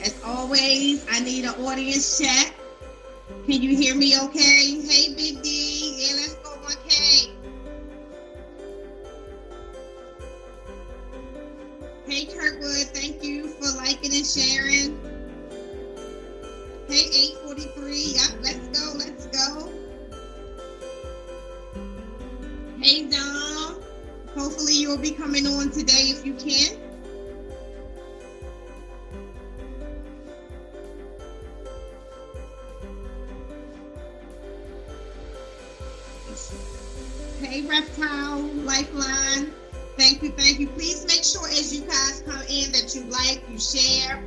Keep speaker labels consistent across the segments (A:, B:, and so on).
A: As always, I need an audience check. Can you hear me okay? Hey, Big D. Yeah, let's go 1K. Hey, Kirkwood. Thank you for liking and sharing. Hey, 843. Yep, let's go. Let's go. Hey, Dom. Hopefully you'll be coming on today if you can. Hey, Reptile Lifeline. Thank you, thank you. Please make sure as you guys come in that you like, you share.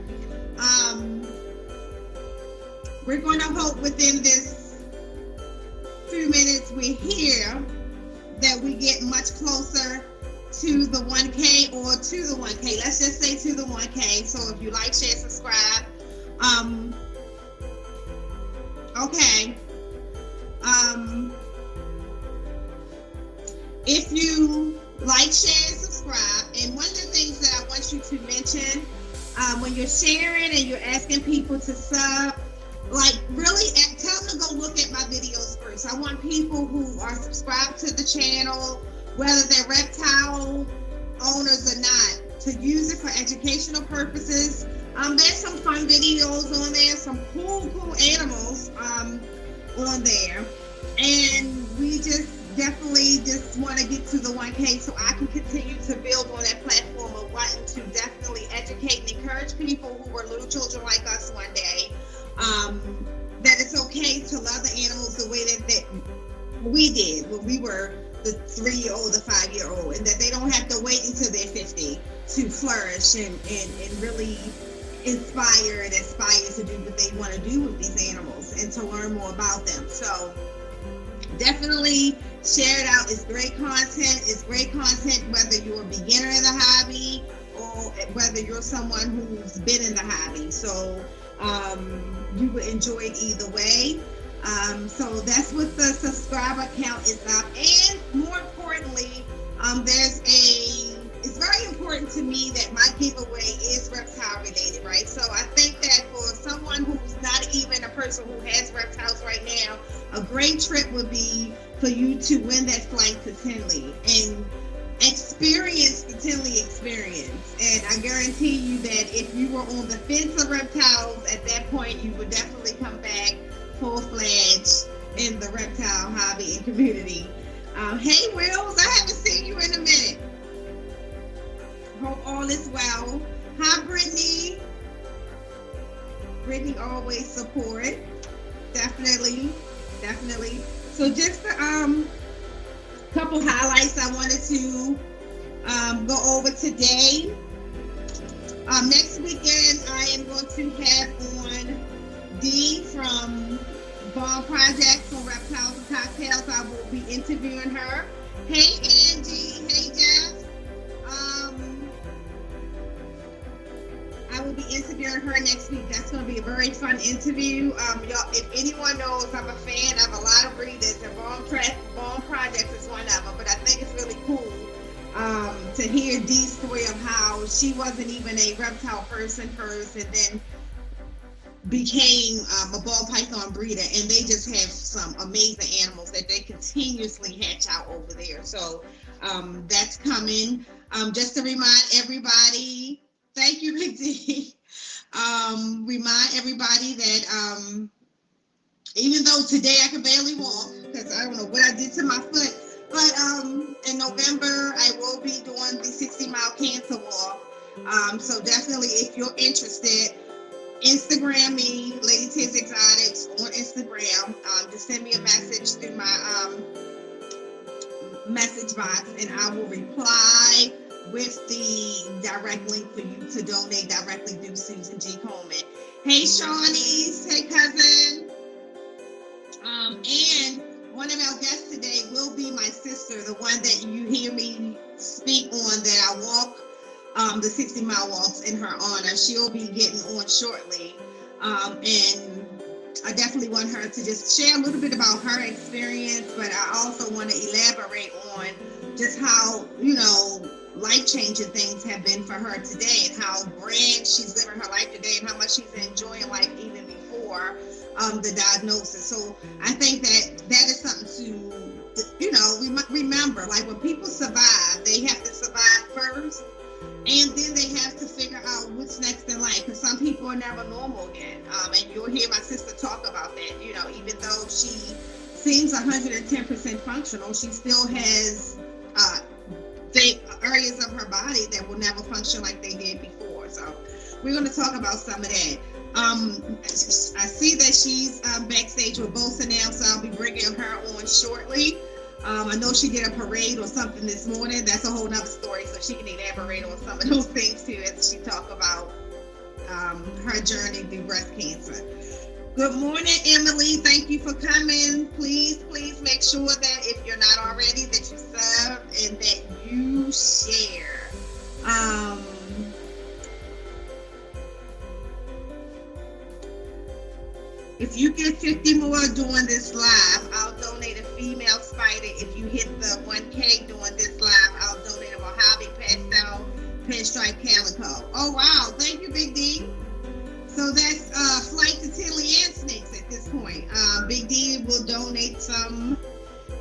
A: We're going to hope within this few minutes we're here that we get much closer to the 1K or to the 1K. Let's just say to the 1K. So if you like, share, subscribe. Okay. If you like, share, and subscribe, and one of the things that I want you to mention when you're sharing and you're asking people to sub, like really tell them to go look at my videos first. I want people who are subscribed to the channel, whether they're reptile owners or not, to use it for educational purposes. There's some fun videos on there, some cool animals on there, and we definitely just want to get to the 1K so I can continue to build on that platform of wanting to definitely educate and encourage people who are little children like us one day, that it's okay to love the animals the way that we did when we were the 3-year-old, the 5-year-old, and that they don't have to wait until they're 50 to flourish and really inspire and aspire to do what they want to do with these animals and to learn more about them. So definitely share it out. It's great content. It's great content whether you're a beginner in the hobby or whether you're someone who's been in the hobby. So you will enjoy it either way. So that's what the subscriber count is up. And more importantly, it's very important to me that my giveaway is reptile related, right? So I think that for someone who's not even a person who has reptiles right now, a great trip would be for you to win that flight to Tinley and experience the Tinley experience. And I guarantee you that if you were on the fence of reptiles at that point, you would definitely come back full-fledged in the reptile hobby and community. Hey, Wills, I haven't seen you in a minute. Hope all is well. Hi, Brittany. Brittany always support. Definitely. So just a couple highlights I wanted to go over today. Next weekend, I am going to have on Dee from Ball Projects on Reptiles and Cocktails. I will be interviewing her. Hey, Angie. Hey, Jeff. I will be interviewing her next week. That's going to be a very fun interview. Y'all, if anyone knows, I'm a fan of a lot of breeders, and Ball Projects is one of them. But I think it's really cool to hear Dee's story of how she wasn't even a reptile person first, and then became a ball python breeder, and they just have some amazing animals that they continuously hatch out over there. So that's coming. Just to remind everybody, thank you, Big D. Remind everybody that even though today I can barely walk because I don't know what I did to my foot, but in November I will be doing the 60-mile cancer walk. So definitely, if you're interested, Instagram me, Lady Tiz Exotics on Instagram. Just send me a message through my message box, and I will reply with the direct link for you to donate directly through Susan G. Coleman. Hey, Shawnees. Hey, cousin. And one of our guests today will be my sister, the one that you hear me speak on, that I walk the 60-mile walks in her honor. She'll be getting on shortly. And I definitely want her to just share a little bit about her experience, but I also want to elaborate on just how, life-changing things have been for her today and how grand she's living her life today and how much she's the diagnosis. So I think that is something to, we might remember, like when people survive, they have to survive first, and then they have to figure out what's next in life, because some people are never normal again. And you'll hear my sister talk about that. Even though she seems 110% functional, she still has areas of her body that will never function like they did before. So we're going to talk about some of that. I see that she's backstage with Bosa now, so I'll be bringing her on shortly. I know she did a parade or something this morning. That's a whole nother story, so she can elaborate on some of those things too as she talk about her journey through breast cancer. Good morning, Emily. Thank you for coming. Please make sure that if you're not already, that you sub and that you share. If you get 50 more doing this live, I'll donate a female spider. If you hit the 1K doing this live, I'll donate a Mojave Pastel Pinstripe Calico. Oh, wow. Thank you, Big D. So that's flight to Tinley and snakes at this point. Big D will donate some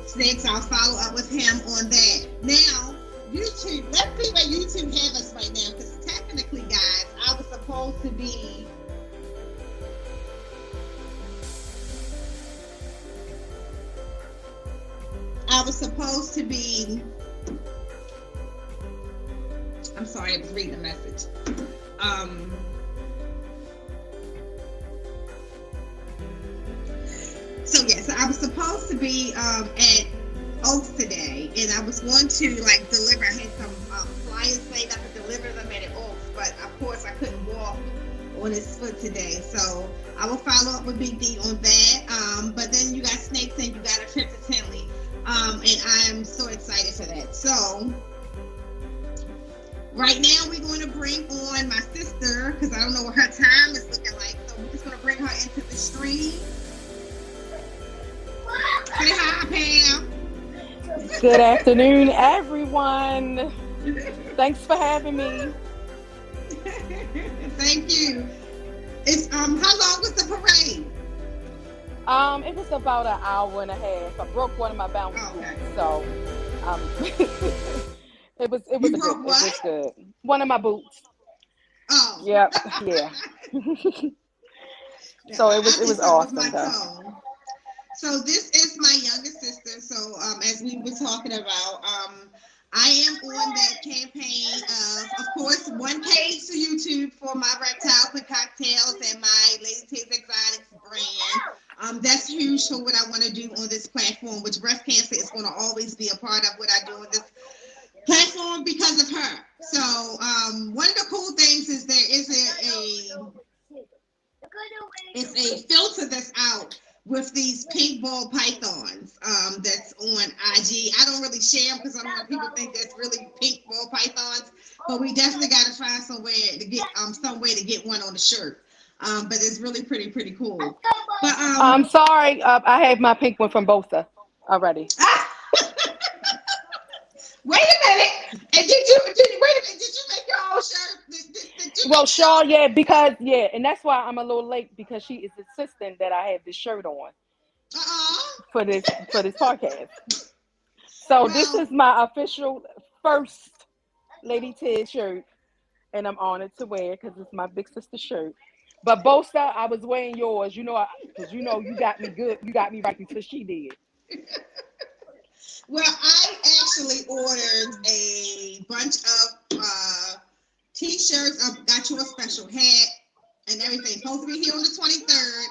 A: snakes. I'll follow up with him on that. Now, YouTube, let's see where YouTube have us right now, because technically, guys, I was supposed to be I'm sorry, I was reading a message. So I was supposed to be at Oaks today, and I was going to deliver. I had some flyers made up to deliver them at Oaks, but of course I couldn't walk on his foot today. So I will follow up with Big D on that. But then you got snakes and you got a trip to Tinley. And I'm so excited for that. So right now we're going to bring on my sister, because I don't know what her time is looking like. So we're just going to bring her into the stream. Say hi, Pam.
B: Good afternoon, everyone. Thanks for having me.
A: Thank you. It's how long was the parade?
B: It was about an hour and a half. I broke one of my bounce boots, so it was good. One of my boots.
A: Oh.
B: Yep. Yeah. So it was awesome though.
A: So this is my youngest sister. So as we were talking about, I am on that campaign of course, 1K to YouTube for my Reptiles and Cocktails and my Lady T's Exotics brand. That's huge for what I want to do on this platform, which breast cancer is going to always be a part of what I do on this platform because of her. So one of the cool things is there is a filter that's out with these pink ball pythons that's on IG. I don't really share them because I don't want people to think that's really pink ball pythons, but we definitely got to find some way to get one on the shirt. But it's really pretty cool. But
B: I'm sorry, I have my pink one from Bosa already.
A: Wait a minute. And did you make your own shirt?
B: Well, Shaw, and that's why I'm a little late, because she is insisting that I have this shirt on for this podcast. So this is my official first Lady Ted shirt, and I'm honored to wear it because it's my big sister shirt. But Bosa, I was wearing yours, because you got me good. You got me right before she did.
A: Well, I actually ordered a bunch of T-shirts. I've got you a special hat and everything. Supposed to be here on the 23rd.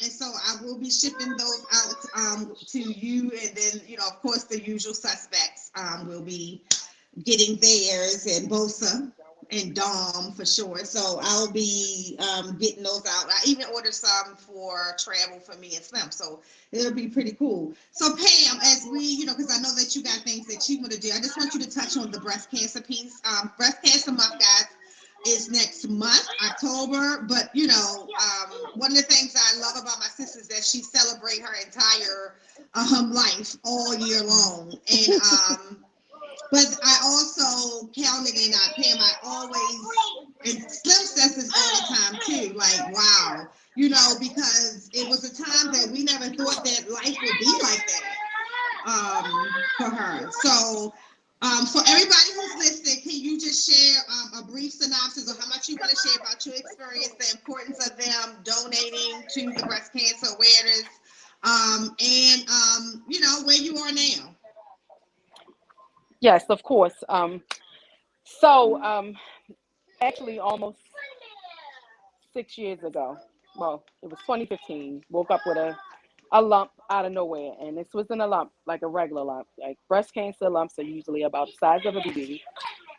A: And so I will be shipping those out to you. And then, of course, the usual suspects will be getting theirs, and Bosa and Dom for sure. So I'll be getting those out. I even ordered some for travel for me and Slim. So it'll be pretty cool. So Pam, as we, because I know that you got things that you want to do, I just want you to touch on the breast cancer piece. Breast Cancer Month, guys, is next month, October. But, one of the things I love about my sister is that she celebrates her entire life all year long. And, but I also counted in Pam, I always, and Slim says this all the time too, like, wow, because it was a time that we never thought that life would be like that for her. So, for everybody who's listening, can you just share a brief synopsis of how much you want to share about your experience, the importance of them donating to the breast cancer awareness, and where you are now?
B: Yes, of course. So actually, almost 6 years ago, well, it was 2015. Woke up with a lump out of nowhere, and this wasn't a lump like a regular lump. Like breast cancer lumps are usually about the size of a baby.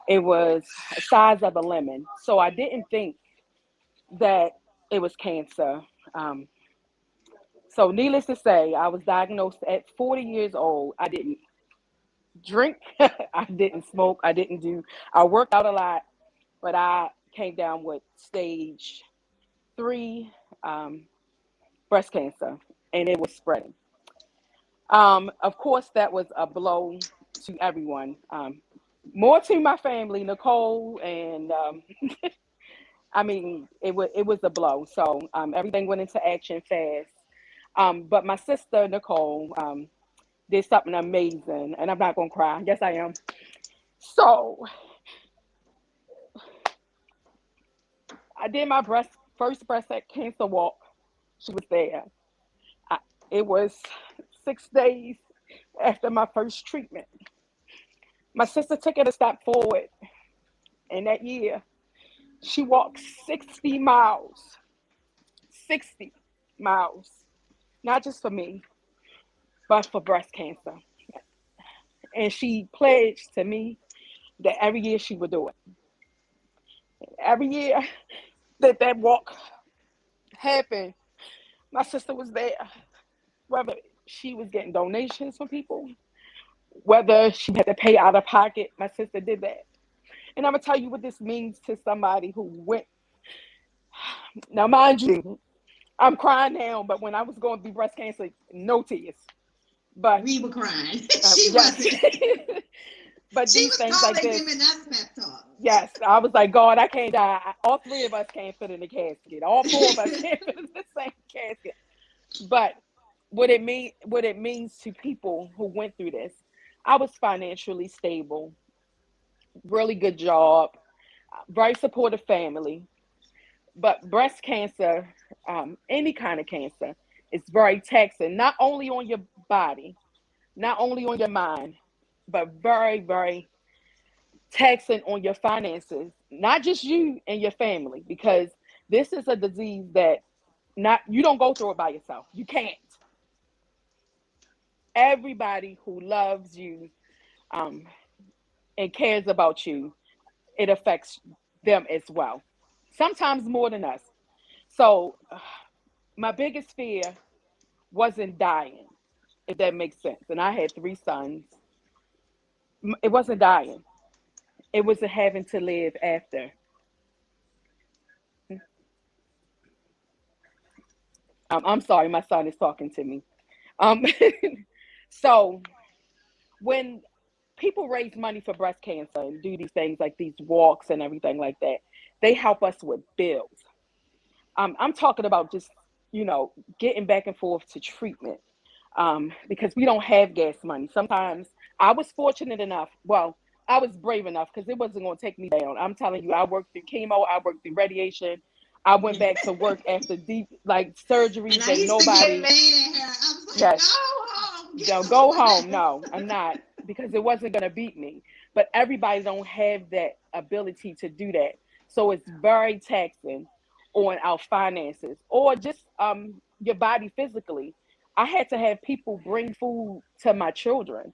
B: It was the size of a lemon. So I didn't think that it was cancer. Um, so needless to say, I was diagnosed at 40 years old. I didn't drink, I didn't smoke, I worked out a lot, but I came down with stage 3 um, breast cancer, and it was spreading. Of course, that was a blow to everyone. More to my family, Nicole, and I mean, it was a blow. So everything went into action fast. But my sister Nicole did something amazing, and I'm not gonna cry. Yes, I am. So I did my first breast cancer walk. She was there. I, it was 6 days after my first treatment. My sister took it a step forward, and that year she walked 60 miles. 60 miles, not just for me, but for breast cancer. And she pledged to me that every year she would do it. Every year that that walk happened, my sister was there. Whether she was getting donations from people, whether she had to pay out of pocket, my sister did that. And I'm gonna tell you what this means to somebody who went. Now, mind you, I'm crying now, but when I was going through breast cancer, no tears. But
A: we were crying. She
B: yes.
A: wasn't.
B: But
A: she
B: these
A: was
B: things like
A: calling
B: this,
A: giving us pep talk.
B: yes, I was like, God, I can't die. All three of us can't fit in the casket. All four of us can't fit in the same casket. But what it means to people who went through this, I was financially stable, really good job, very supportive family. But breast cancer, any kind of cancer, is very taxing, not only on your body, not only on your mind, but very, very taxing on your finances, not just you and your family, because this is a disease that not you don't go through it by yourself. You can't. Everybody who loves you um, and cares about you, it affects them as well. Sometimes more than us. So my biggest fear wasn't dying, if that makes sense. And I had 3 sons. It wasn't dying. It was having to live after. I'm sorry, my son is talking to me. Um, so when people raise money for breast cancer and do these things like these walks and everything like that, they help us with bills. I'm talking about just, getting back and forth to treatment because we don't have gas money. Sometimes I was fortunate enough. Well, I was brave enough because it wasn't going to take me down. I'm telling you, I worked through chemo, I worked through radiation. I went back to work after deep like surgeries
A: And I
B: that
A: used to get
B: nobody.
A: mad at her. I was like,
B: Yes,
A: go home, get
B: no,
A: some
B: go home.
A: rest.
B: No, I'm not because it wasn't going to beat me. But everybody don't have that ability to do that. So it's very taxing on our finances or just your body physically. I had to have people bring food to my children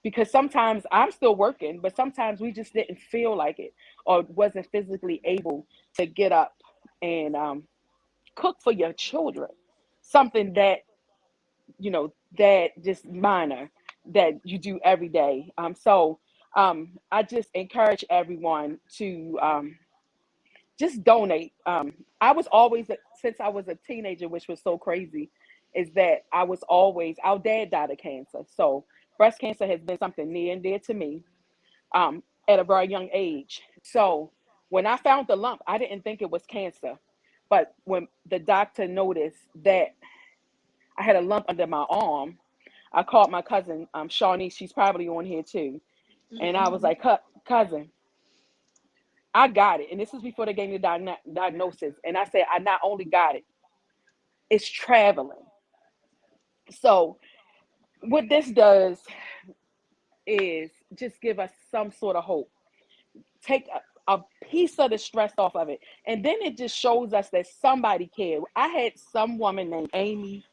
B: because sometimes I'm still working, but sometimes we just didn't feel like it or wasn't physically able to get up and cook for your children. Something that that just minor that you do every day. I just encourage everyone to just donate. I was always, since I was a teenager, which was so crazy, is that I was always, our dad died of cancer. So breast cancer has been something near and dear to me at a very young age. So when I found the lump, I didn't think it was cancer. But when the doctor noticed that I had a lump under my arm, I called my cousin, Shawnee. She's probably on here too. And I was like, cousin, I got it. And this is before they gave me the diagnosis. And I said, I not only got it, it's traveling. So what this does is just give us some sort of hope. Take a piece of the stress off of it. And then it just shows us that somebody cared. I had some woman named Amy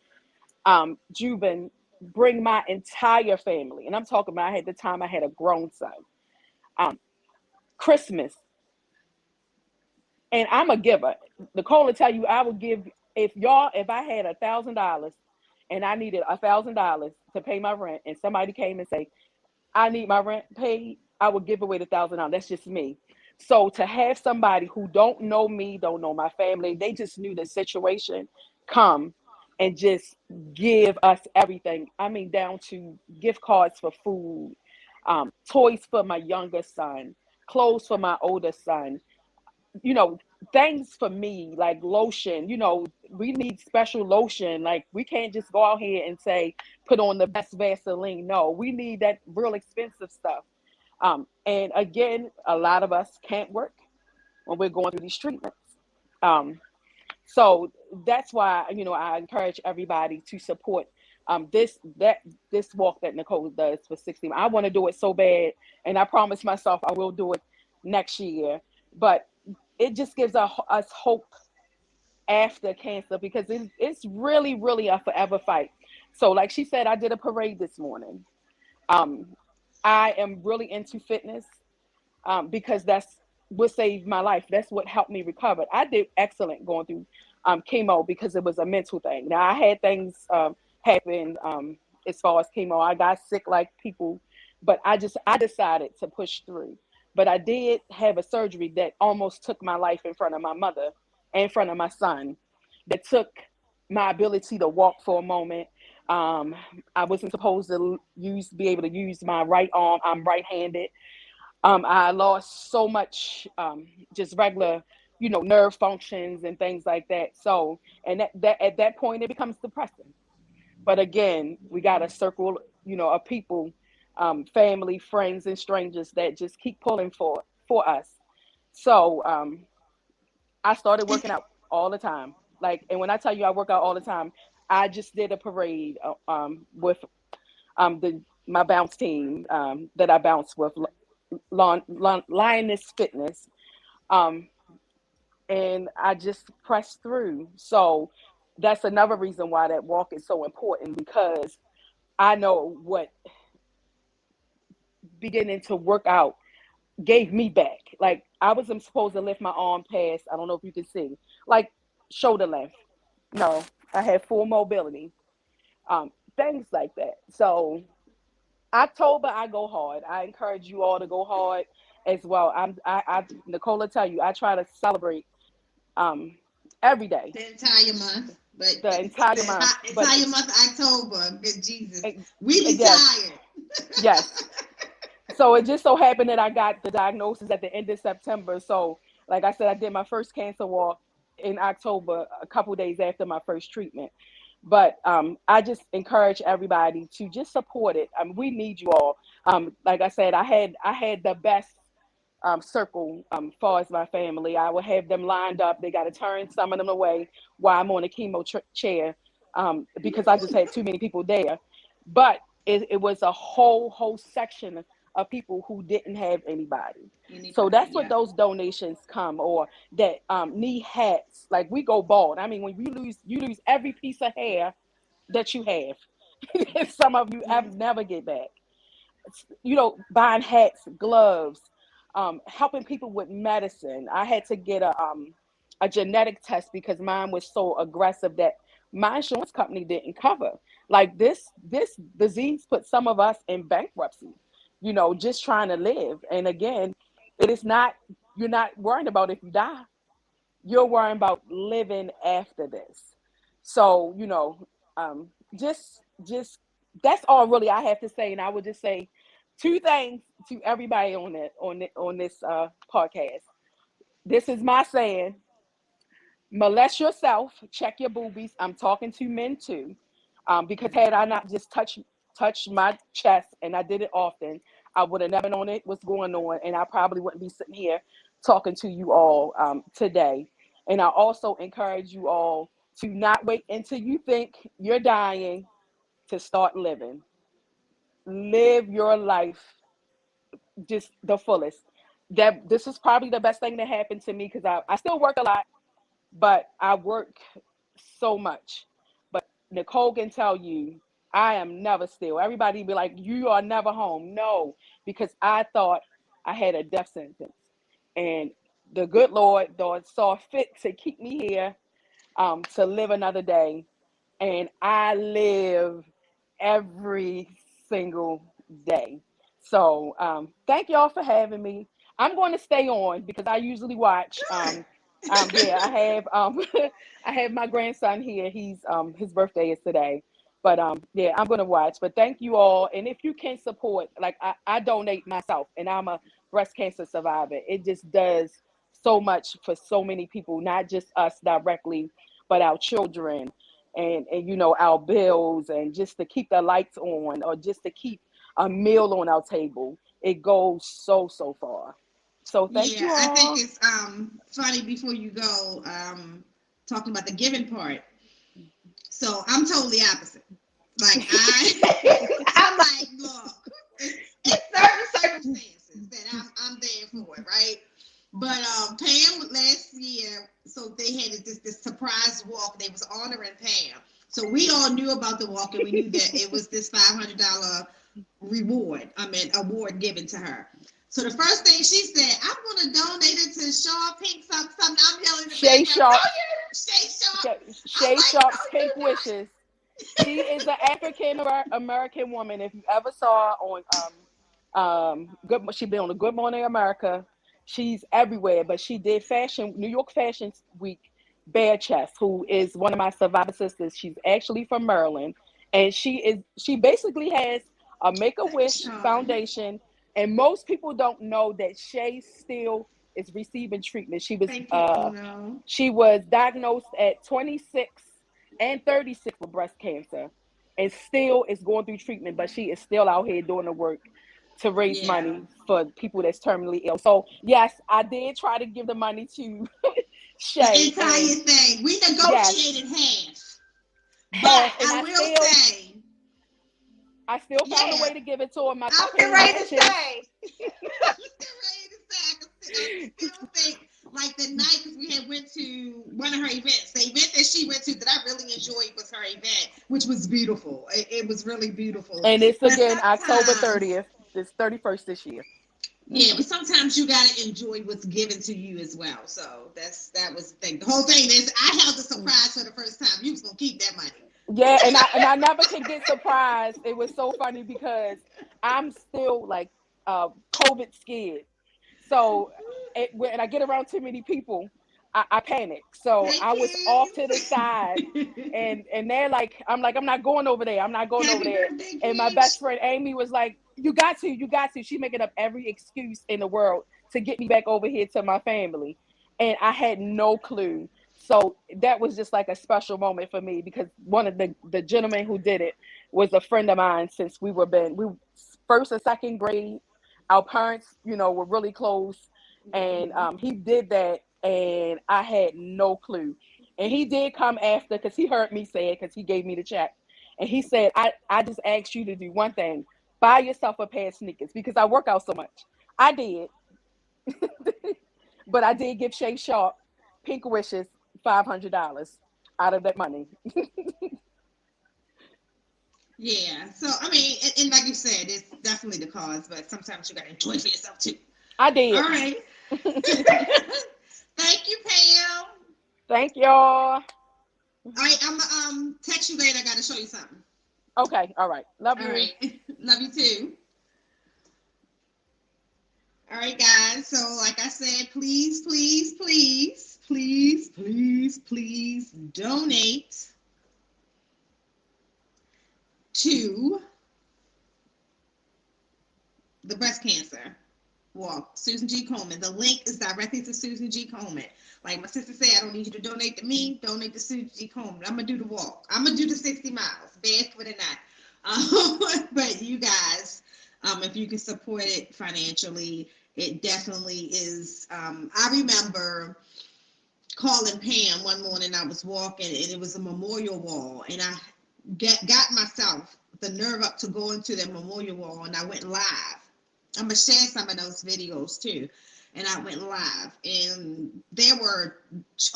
B: Jubin bring my entire family. And I'm talking about, at the time I had a grown son. Christmas. And I'm a giver. Nicole will tell you, I would give, if I had $1,000 and I needed $1,000 to pay my rent, and somebody came and say, I need my rent paid, I would give away the $1,000. That's just me. So to have somebody who don't know me, don't know my family, they just knew the situation, come and just give us everything. I mean, down to gift cards for food, toys for my younger son, clothes for my older son, things for me, like lotion. We need special lotion. Like, we can't just go out here and say, put on the best Vaseline. No, we need that real expensive stuff. And again, a lot of us can't work when we're going through these treatments. So that's why, I encourage everybody to support this walk that Nicole does for 60. I want to do it so bad, and I promise myself I will do it next year. But it just gives us hope after cancer, because it's really, really a forever fight. So like she said, I did a parade this morning. I am really into fitness because that's what saved my life. That's what helped me recover. I did excellent going through chemo because it was a mental thing. Now, I had things happen as far as chemo. I got sick like people, but I decided to push through. But I did have a surgery that almost took my life in front of my mother and in front of my son, that took my ability to walk for a moment. I wasn't supposed to be able to use my right arm. I'm right-handed. I lost so much, just regular, nerve functions and things like that. So, and that at that point, it becomes depressing. But again, we got a circle, of people, family, friends, and strangers that just keep pulling for us. So, I started working out all the time. Like, and when I tell you I work out all the time, I just did a parade with my bounce team that I bounce with, Lioness Fitness, and I just pressed through. So that's another reason why that walk is so important, because I know what beginning to work out gave me back. Like, I wasn't supposed to lift my arm past, I don't know if you can see, like shoulder length. No, I had full mobility, things like that. So October, I go hard. I encourage you all to go hard as well. Nicole will tell you, I try to celebrate every day.
A: The entire month. But
B: the entire month.
A: Entire month October. Jesus. We be tired.
B: Yes. So it just so happened that I got the diagnosis at the end of September. So like I said, I did my first cancer walk in October, a couple days after my first treatment. But I just encourage everybody to just support it. We need you all. Like I said, I had the best circle far as my family. I would have them lined up. They got to turn some of them away while I'm on a chemo chair because I just had too many people there. But it was a whole section of people who didn't have anybody. So that's what those donations come, or that need hats. Like, we go bald. I mean, when you lose every piece of hair that you have. Some of you never get back. Buying hats, gloves, helping people with medicine. I had to get a genetic test because mine was so aggressive that my insurance company didn't cover. Like, this disease put some of us in bankruptcy, just trying to live. And again, you're not worrying about if you die. You're worrying about living after this. So, just that's all really I have to say. And I would just say two things to everybody on this podcast. This is my saying: molest yourself, check your boobies. I'm talking to men too, because had I not just touched my chest, and I did it often, I would have never known it was going on, and I probably wouldn't be sitting here talking to you all today. And I also encourage you all to not wait until you think you're dying to start living. Live your life just the fullest. That this is probably the best thing that happened to me, because I still work a lot, but I work so much. But Nicole can tell you, I am never still. Everybody be like, you are never home. No, because I thought I had a death sentence. And the good Lord saw fit to keep me here, to live another day. And I live every single day. So thank y'all for having me. I'm going to stay on because I usually watch. Yeah, I have I have my grandson here. He's his birthday is today. But yeah, I'm gonna watch. But thank you all. And if you can support, like I donate myself, and I'm a breast cancer survivor. It just does so much for so many people, not just us directly, but our children and you know, our bills, and just to keep the lights on, or just to keep a meal on our table. It goes so far. So thank you
A: I
B: all.
A: think it's funny, before you go, talking about the giving part. So I'm totally opposite. Like I'm like, look, it's certain circumstances that I'm there for it, right? But Pam last year, so they had this surprise walk. They was honoring Pam. So we all knew about the walk, and we knew that it was this $500 award given to her. So the first thing she said, I'm going to donate it to Shaw Pink something. I'm yelling at the
B: Shay Sharp.
A: Shay Sharp.
B: Shay Sharp's Pink Wishes. She is an African American woman. If you ever saw her on she been on the Good Morning America. She's everywhere, but she did New York Fashion Week. Bare Chest, who is one of my survivor sisters. She's actually from Maryland, and she basically has a Make-A-Wish Foundation. And most people don't know that Shay still is receiving treatment. She was diagnosed at 26 and 36 with breast cancer, and still is going through treatment, but she is still out here doing the work to raise money for people that's terminally ill. So yes, I did try to give the money to Shay.
A: The entire thing. We negotiated half. But I will say,
B: I still found a way to give it to her. My
A: I'm ready to say. I still think, like, the night, because we had went to one of her events. The event that she went to that I really enjoyed was her event, which was beautiful. It was really beautiful.
B: And it's again October 30th. It's 31st this year.
A: Yeah, but sometimes you gotta enjoy what's given to you as well. So that was the thing. The whole thing is, I held a surprise for the first time. You was gonna keep that money.
B: Yeah, and I never could get surprised. It was so funny because I'm still like COVID scared. So when I get around too many people, I panic. So I was off to the side, and they're like, I'm not going over there. I'm not going over there. And my best friend Amy was like, you got to. She's making up every excuse in the world to get me back over here to my family. And I had no clue. So that was just like a special moment for me, because one of the gentlemen who did it was a friend of mine since we first and second grade. Our parents, were really close, and he did that, and I had no clue. And he did come after, because he heard me say it, because he gave me the check. And he said, I just asked you to do one thing: buy yourself a pair of sneakers, because I work out so much. I did. But I did give Shay Sharp Pink Wishes $500 out of that money.
A: Yeah. So, I mean, and like you said, it's definitely the cause, but sometimes you got to enjoy for yourself too.
B: I did.
A: All right. Thank you, Pam.
B: Thank y'all.
A: All right. I'm going to text you later. I got to show you something.
B: Okay. All right. Love you.
A: All right. Love you too. All right, guys. So, like I said, please donate to the breast cancer walk, Susan G. Komen. The link is directly to Susan G. Komen. Like my sister said, I don't need you to donate to me, donate to Susan G. Komen. I'm going to do the walk. I'm going to do the 60 miles, barefoot or not. But you guys, if you can support it financially, it definitely is. I remember calling Pam one morning. I was walking, and it was a memorial wall, and I got myself the nerve up to go into the memorial wall, and I went live. I'm gonna share some of those videos too. And I went live, and there were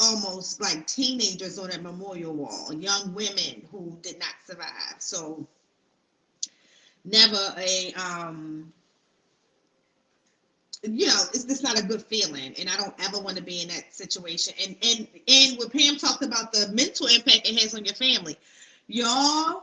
A: almost like teenagers on that memorial wall, young women who did not survive. So never a it's not a good feeling, and I don't ever want to be in that situation. And what Pam talked about, the mental impact it has on your family, y'all.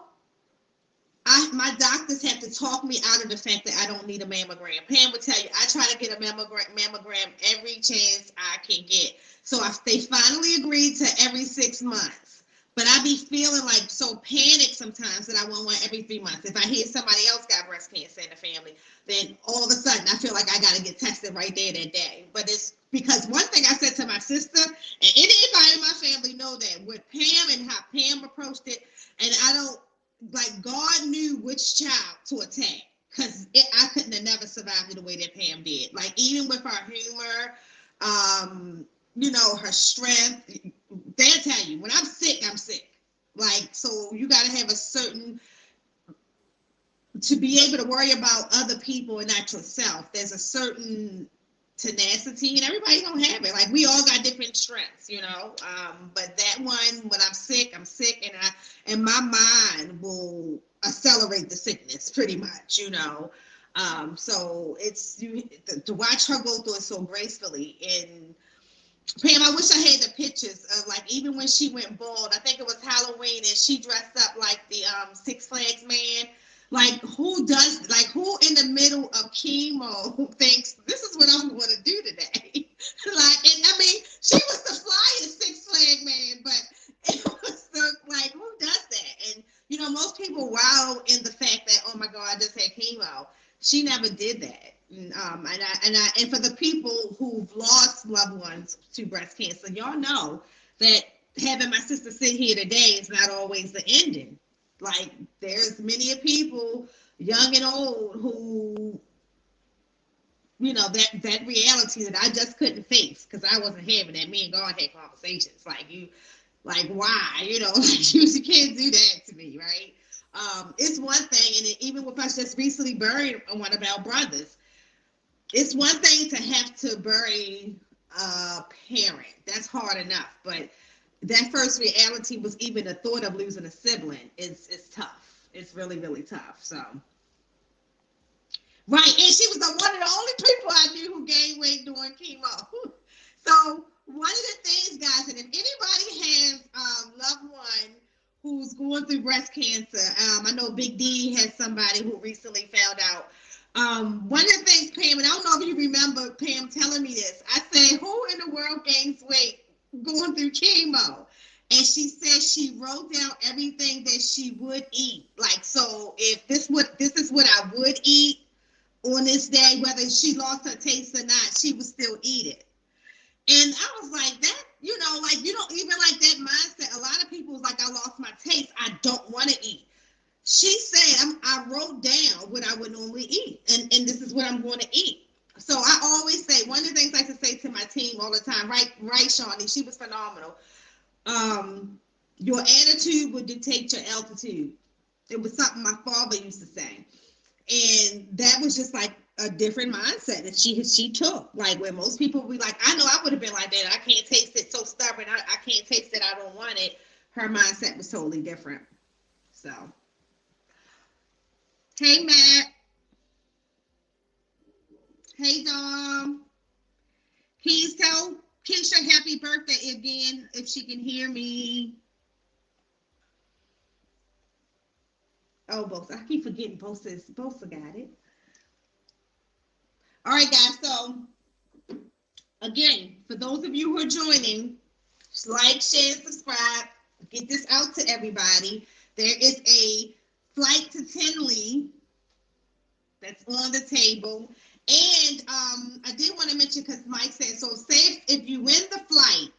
A: My doctors have to talk me out of the fact that I don't need a mammogram. Pam would tell you, I try to get a mammogram every chance I can get. So they finally agreed to every 6 months. But I be feeling like so panicked sometimes that I want one every 3 months. If I hear somebody else got breast cancer in the family, then all of a sudden I feel like I got to get tested right there that day. But it's because one thing I said to my sister, and anybody in my family know that, with Pam and how Pam approached it, and I don't, like, God knew which child to attack, because I couldn't have never survived it the way that Pam did. Like, even with her humor, her strength, they'll tell you, when I'm sick, I'm sick. Like, so you got to have a certain, to be able to worry about other people and not yourself, there's a certain tenacity, and everybody don't have it. Like, we all got different strengths, but that one, when I'm sick, and my mind will accelerate the sickness pretty much, so it's to watch her go through it so gracefully. And Pam, I wish I had the pictures of, like, even when she went bald, I think it was Halloween, and she dressed up like the Six Flags man. Like, who in the middle of chemo thinks this is what I'm going to do today? She was the flyest Six Flag man, but it was like, who does that? And, most people wow in the fact that, oh my God, I just had chemo. She never did that. And for the people who've lost loved ones to breast cancer, y'all know that having my sister sit here today is not always the ending. Like, there's many people, young and old, who, that reality that I just couldn't face because I wasn't having that. Me and God had conversations like, why? You can't do that to me, right? It's one thing, and even with us just recently buried one of our brothers, it's one thing to have to bury a parent. That's hard enough, but that first reality was even the thought of losing a sibling is tough. It's really, really tough. So, right, and she was one of the only people I knew who gained weight during chemo. So, one of the things, guys, and if anybody has a loved one who's going through breast cancer, I know Big D has somebody who recently found out. One of the things, Pam, and I don't know if you remember Pam telling me this, I said, who in the world gains weight going through chemo? And she said she wrote down everything that she would eat. Like, so if this is what I would eat on this day, whether she lost her taste or not, she would still eat it. And I was like, that, you don't even like that mindset. A lot of people was like, I lost my taste, I don't want to eat. She said, I wrote down what I would normally eat, and this is what I'm going to eat. So I always say, one of the things I like to say to my team all the time, right, Shawnee, she was phenomenal. Your attitude would dictate your altitude. It was something my father used to say. And that was just like a different mindset that she took. Like, where most people would be like, I know I would have been like that. I can't taste it, so stubborn. I can't taste it. I don't want it. Her mindset was totally different. So, hey, Matt. Hey, Dom. Please tell Keisha happy birthday again if she can hear me. Oh, both. I keep forgetting both got it. All right, guys. So, again, for those of you who are joining, like, share, subscribe. Get this out to everybody. There is a flight to Tinley that's on the table. And I did want to mention, because Mike said, so say if you win the flight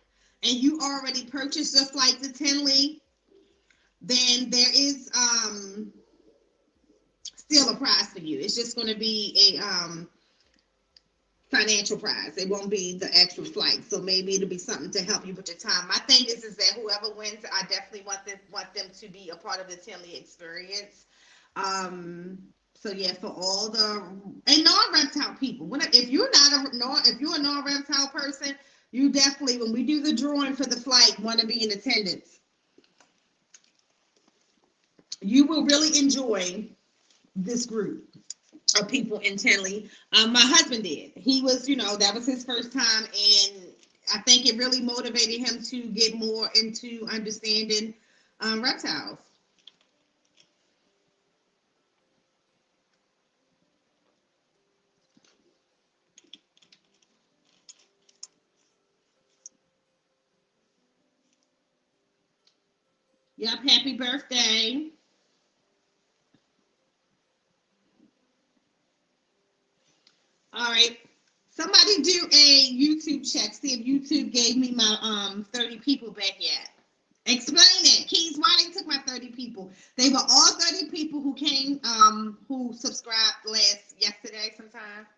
A: and you already purchased your flight to Tinley, then there is still a prize for you. It's just going to be a financial prize. It won't be the actual flight. So maybe it'll be something to help you with your time. My thing is that whoever wins, I definitely want them to be a part of the Tinley experience. So yeah, for all the and non-reptile people, if you're a non-reptile person, you definitely, when we do the drawing for the flight, want to be in attendance. You will really enjoy this group of people in Tinley. My husband did. He was, that was his first time, and I think it really motivated him to get more into understanding reptiles. Yep, happy birthday. All right. Somebody do a YouTube check. See if YouTube gave me my 30 people back yet. Explain it. Keys, why they took my 30 people? They were all 30 people who came, who subscribed yesterday sometime.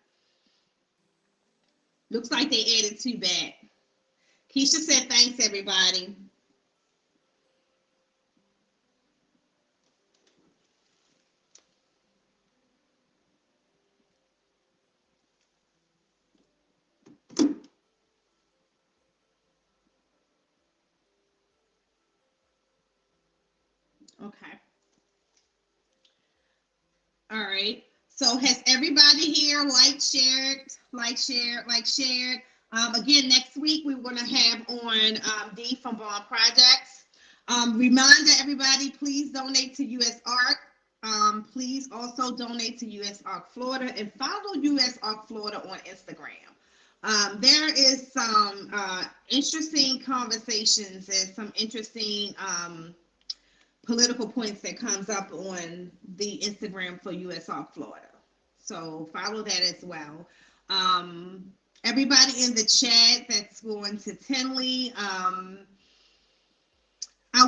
A: Looks like they added 2 back. Keisha said thanks, everybody. Okay. All right. So has everybody here shared? Again, next week we're going to have on D from Bond Projects. Reminder, everybody, please donate to US ARC. Please also donate to US ARC Florida and follow US ARC Florida on Instagram. There is some interesting conversations and some interesting political points that comes up on the Instagram for US ARC Florida. So follow that as well. Everybody in the chat that's going to Tinley, I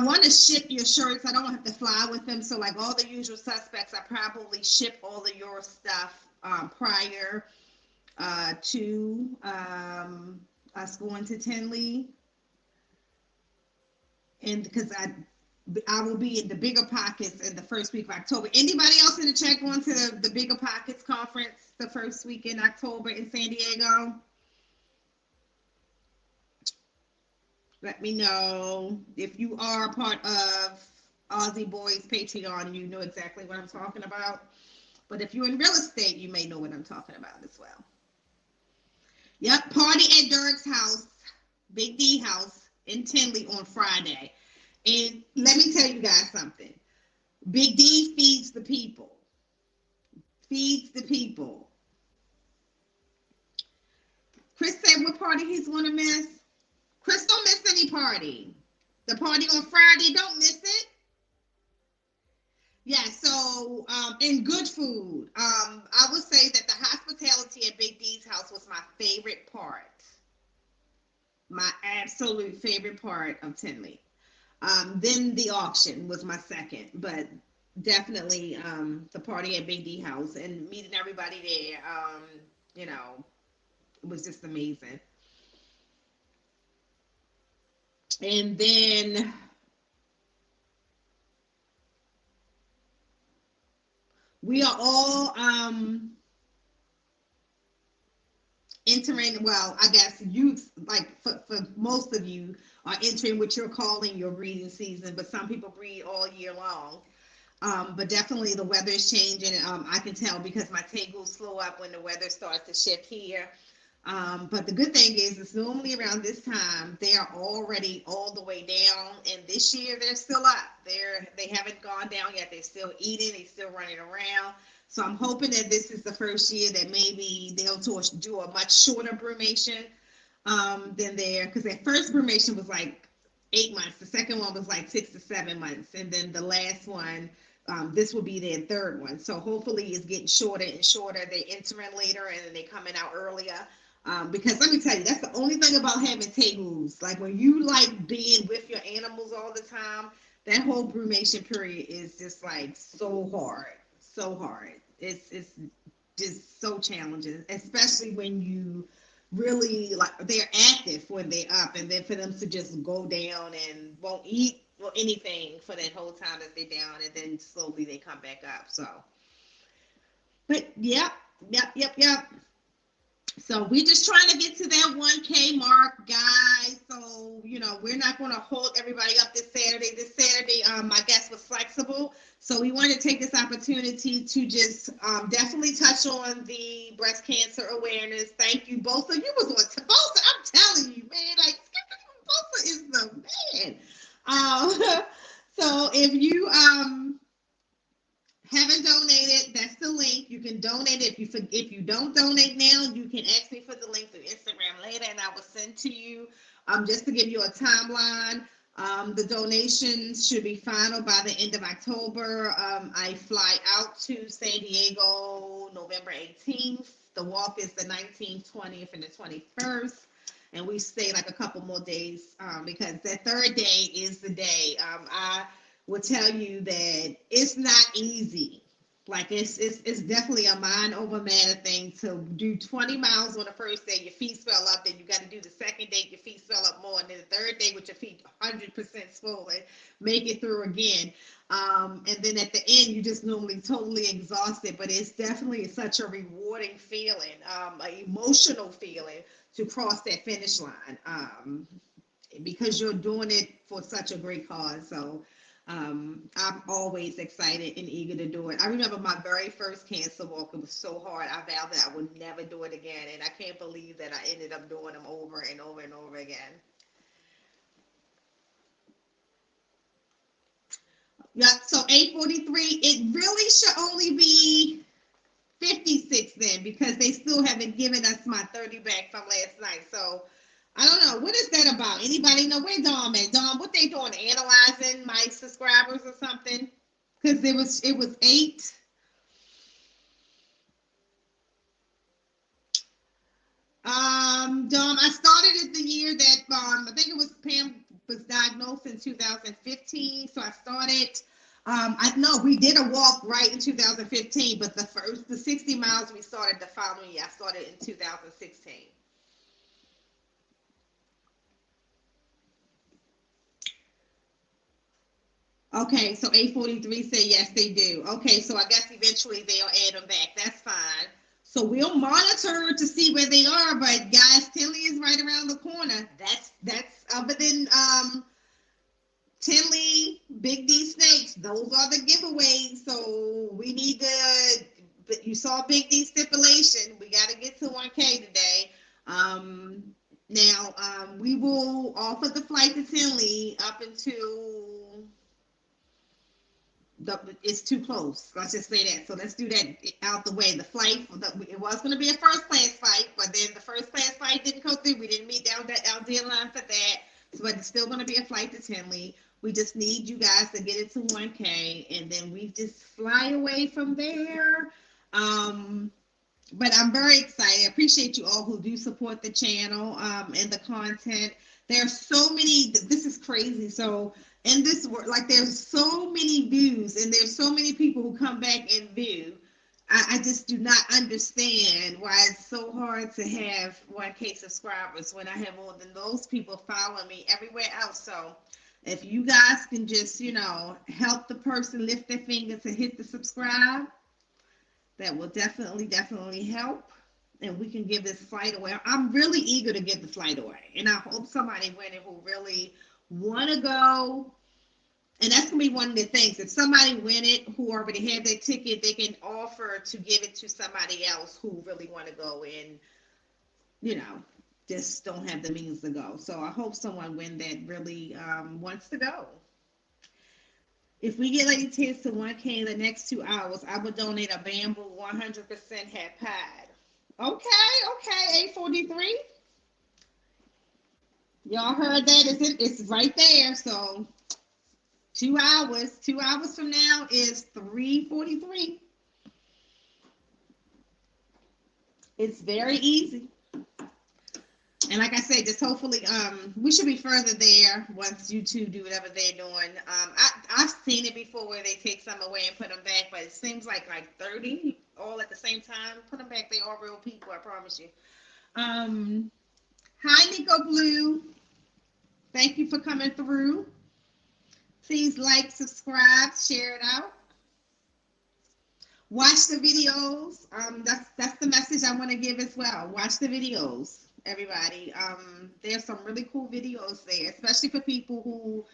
A: want to ship your shirts. I don't have to fly with them. So like all the usual suspects, I probably ship all of your stuff prior to us going to Tinley. And because I will be in the Bigger Pockets in the first week of October. Anybody else in the chat going to the Bigger Pockets conference the first week in October in San Diego? Let me know. If you are a part of Aussie Boys Patreon, you know exactly what I'm talking about. But if you're in real estate, you may know what I'm talking about as well. Yep, party at Dirk's house, Big D house in Tinley on Friday. And let me tell you guys something. Big D feeds the people. Feeds the people. Chris said what party he's going to miss? Chris, don't miss any party. The party on Friday, don't miss it. Yeah, so, and good food. I would say that the hospitality at Big D's house was my favorite part. My absolute favorite part of Tinley. Then the auction was my second, but definitely the party at Big D house and meeting everybody there, it was just amazing. And then we are all entering, well, I guess you, like for most of you, are entering what you're calling your breeding season, but some people breed all year long. But definitely the weather is changing. I can tell because my tagles slow up when the weather starts to shift here. But the good thing is it's normally around this time, they are already all the way down. And this year they're still up. They haven't gone down yet. They're still eating. They're still running around. So I'm hoping that this is the first year that maybe they'll do a much shorter brumation than because their first brumation was like 8 months. The second one was like 6 to 7 months. And then the last one this will be their third one. So hopefully it's getting shorter and shorter. They entering later and then they coming out earlier. Because let me tell you, that's the only thing about having taboos. Like when you like being with your animals all the time, that whole brumation period is just like so hard, so hard. It's just so challenging, especially when you really like they're active when they're up, and then for them to just go down and won't eat or anything for that whole time that they're down, and then slowly they come back up. So, but yep. So we're just trying to get to that 1K mark, guys. So, we're not going to hold everybody up this Saturday. This Saturday, my guest was flexible. So we wanted to take this opportunity to just definitely touch on the breast cancer awareness. Thank you. Both of you was on Bosa. I'm telling you, man, like Bosa is the man. So if you haven't donated, that's the link. You can donate. If you don't donate now, you can ask me for the link through Instagram later, and I will send to you. Just to give you a timeline, the donations should be final by the end of October. I fly out to San Diego November 18th. The walk is the 19th, 20th, and the 21st. And we stay like a couple more days because that third day is the day. I will tell you that it's not easy. Like it's definitely a mind over matter thing to do 20 miles on the first day, your feet swell up, then you got to do the second day, your feet swell up more, and then the third day with your feet 100% swollen, make it through again. And then at the end, you just normally totally exhausted, but it's definitely such a rewarding feeling, an emotional feeling to cross that finish line because you're doing it for such a great cause. So I'm always excited and eager to do it. I remember my very first cancer walk. It was so hard. I vowed that I would never do it again. And I can't believe that I ended up doing them over and over and over again. Yeah, so 843, it really should only be 56 then because they still haven't given us my 30 back from last night. So I don't know. What is that about? Anybody know where Dom at? Dom, what they doing? Analyzing my subscribers or something? Because it was 8. Dom, I started it the year that I think it was Pam was diagnosed in 2015. So I started. I know we did a walk right in 2015, but the 60 miles we started the following year. I started in 2016. Okay, so 843 say yes, they do. Okay, so I guess eventually they'll add them back. That's fine. So we'll monitor to see where they are. But guys, Tinley is right around the corner. That's other than Tinley, Big D Snakes. Those are the giveaways. So we need to. But you saw Big D stipulation. We got to get to 1K today. Now we will offer the flight to Tinley up until. It's too close. Let's just say that. So let's do that out the way. The flight, it was going to be a first class flight, but then the first class flight didn't go through. We didn't meet our deadline for that. So, but it's still going to be a flight to Tinley. We just need you guys to get it to 1K, and then we just fly away from there. But I'm very excited. I appreciate you all who do support the channel and the content. There's so many. This is crazy. So. In this world, like there's so many views and there's so many people who come back and view. I just do not understand why it's so hard to have 1K subscribers when I have more than those people following me everywhere else. So if you guys can just, help the person lift their finger to hit the subscribe, that will definitely help. And we can give this flight away. I'm really eager to give the flight away. And I hope somebody winning who really want to go, and that's gonna be one of the things. If somebody win it who already had their ticket, they can offer to give it to somebody else who really want to go and just don't have the means to go. So I hope someone win that really wants to go. If we get Lady Tiz to 1K in the next 2 hours, I would donate a bamboo 100% hat pad. Okay, 843. Y'all heard that? It's right there. So 2 hours. 2 hours from now is 3:43. It's very easy. And like I said, just hopefully, we should be further there once you two do whatever they're doing. I've seen it before where they take some away and put them back, but it seems like 30 all at the same time. Put them back. They are real people, I promise you. Hi, Nico Blue. Thank you for coming through. Please like, subscribe, share it out. Watch the videos. That's the message I want to give as well. Watch the videos, everybody. There's some really cool videos there, especially for people who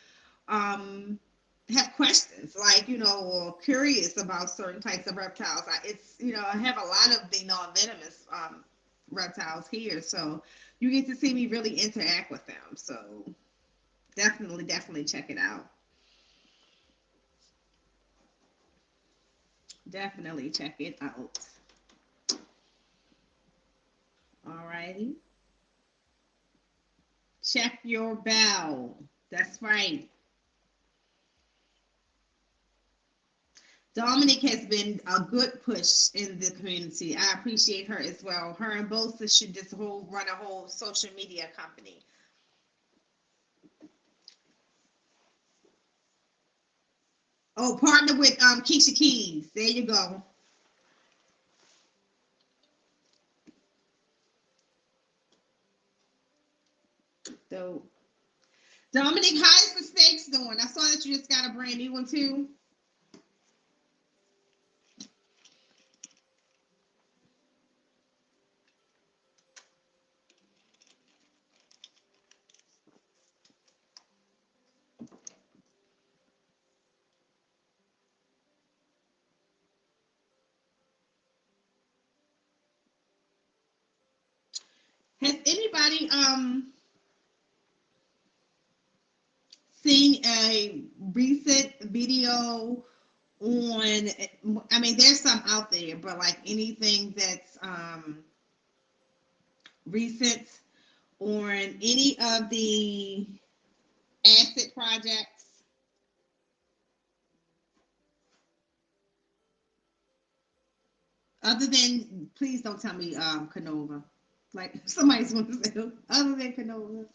A: have questions, or curious about certain types of reptiles. I have a lot of the non-venomous reptiles here, so you get to see me really interact with them. So definitely check it out. Definitely check it out. Alrighty. Check your bell. That's right. Dominic has been a good push in the community. I appreciate her as well. Her and Bosa should just run a whole social media company. Oh, partner with Keisha Keys. There you go. So, Dominic, how is the steaks doing? I saw that you just got a brand new one too. Has anybody seen a recent video on, there's some out there, but anything that's recent on any of the acid projects? Other than, please don't tell me Canova. Somebody's going to say, other than Canova.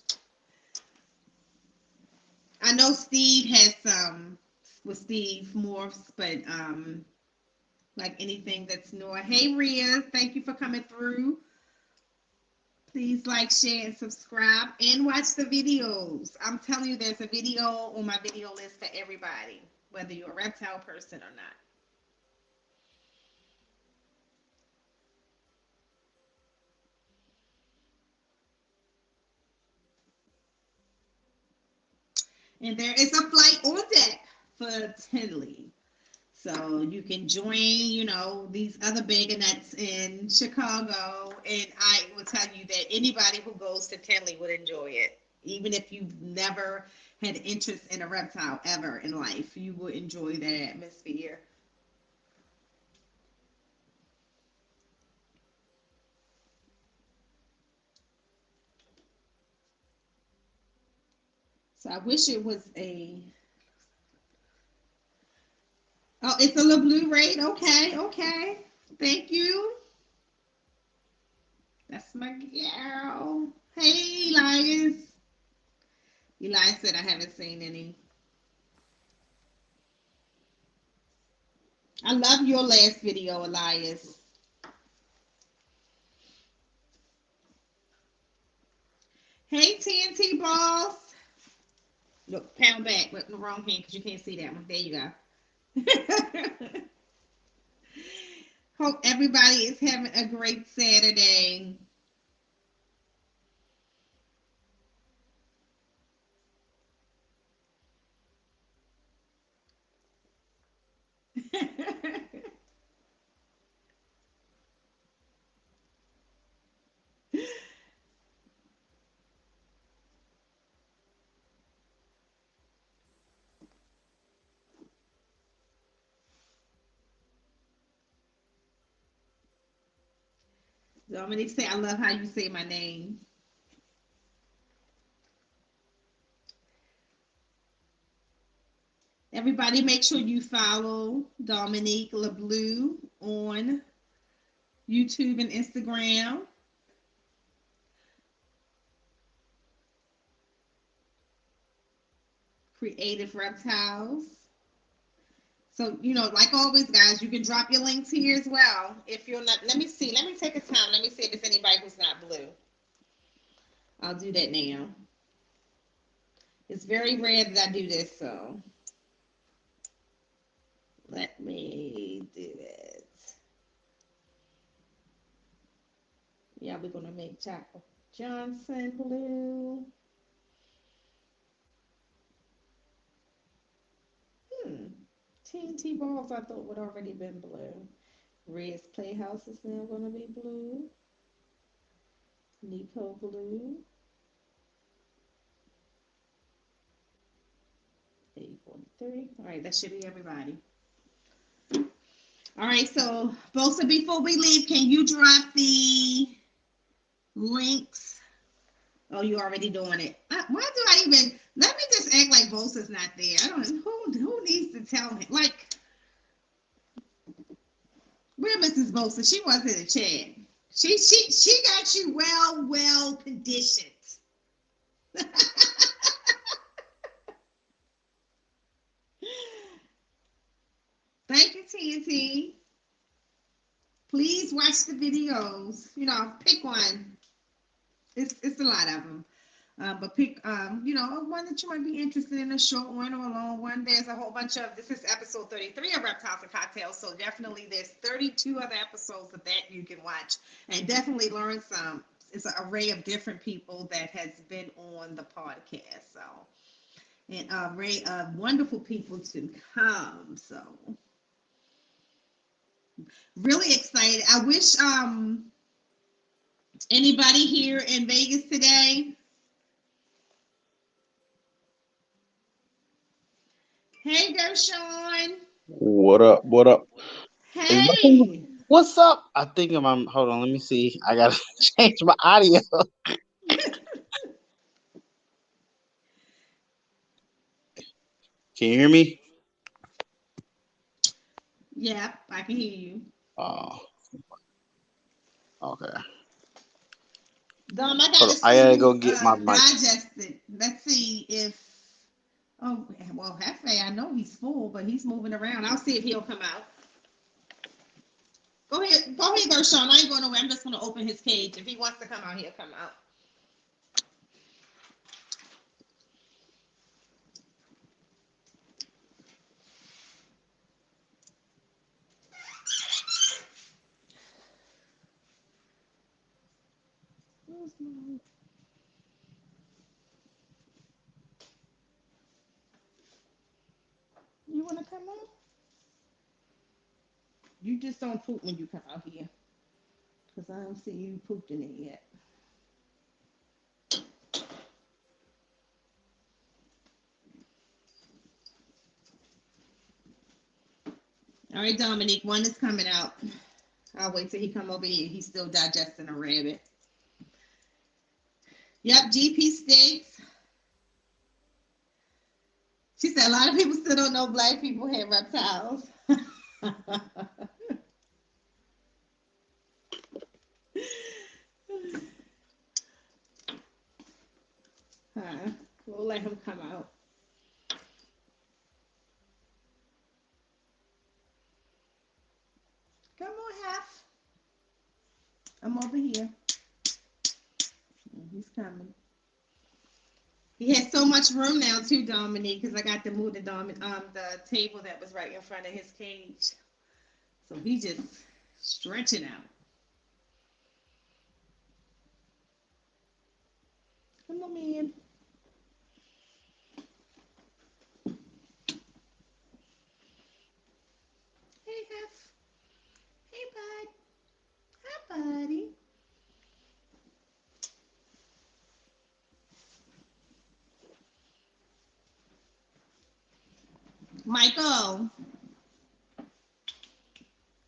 A: I know Steve has some with Steve Morphs, but anything that's new. Hey, Rhea, thank you for coming through. Please like, share, and subscribe, and watch the videos. I'm telling you, there's a video on my video list for everybody, whether you're a reptile person or not. And there is a flight on deck for Tinley. So you can join, these other bag of nuts in Chicago. And I will tell you that anybody who goes to Tinley would enjoy it. Even if you've never had interest in a reptile ever in life, you will enjoy that atmosphere. So I wish it was a... Oh, it's a little blue raid. Okay. Thank you. That's my girl. Hey, Elias. Elias said I haven't seen any. I love your last video, Elias. Hey, TNT Boss. Look, pound back with the wrong hand because you can't see that one. There you go. Hope everybody is having a great Saturday. Dominic say, I love how you say my name. Everybody, make sure you follow Dominique LeBlue on YouTube and Instagram. Creative Reptiles. So, like always, guys, you can drop your links here as well. If you're not, let me see. Let me take a time. Let me see if there's anybody who's not blue. I'll do that now. It's very rare that I do this, so let me do it. Yeah, we're going to make Chapel Johnson blue. TNT balls I thought would already been blue. Red's Playhouse is now going to be blue. Nico blue. 843. All right, that should be everybody. All right, so Bosa, before we leave, can you drop the links? Oh, you already doing it. Why do I even? Let me just act like Bosa's not there. I don't. Who needs to tell him? Like, where Mrs. Bosa? She was in the chat. She got you well conditioned. Thank you, TNT. Please watch the videos. Pick one. It's a lot of them. But pick, one that you might be interested in, a short one or a long one. There's a whole bunch of, this is episode 33 of Reptiles and Cocktails, so definitely there's 32 other episodes of that you can watch and definitely learn some. It's an array of different people that has been on the podcast, so, and an array of wonderful people to come, so. Really excited. I wish anybody here in Vegas today. Hey, Gershon.
C: What up? What up?
A: Hey.
C: What's up? I think I'm. Hold on. Let me see. I gotta change my audio. Can you hear me?
A: Yeah, I can hear you.
C: Oh. Okay.
A: Dom,
C: I gotta go get my mic.
A: Digested. Let's see if. Oh, well, Hefe, I know he's full, but he's moving around. I'll see if he'll come out. Go ahead, Gershon. I ain't going nowhere. I'm just going to open his cage. If he wants to come out, he'll come out. You want to come out? You just don't poop when you come out here. Because I don't see you pooped in it yet. All right, Dominique, one is coming out. I'll wait till he come over here. He's still digesting a rabbit. Yep, GP Steaks. She said a lot of people still don't know black people have reptiles. We'll let him come out. Come on, Hef. I'm over here. He's coming. He has so much room now too, Dominique, because I got to move the table that was right in front of his cage. So he's just stretching out. Come on, man. Hey, Hef. Hey, bud. Hi, buddy. Michael,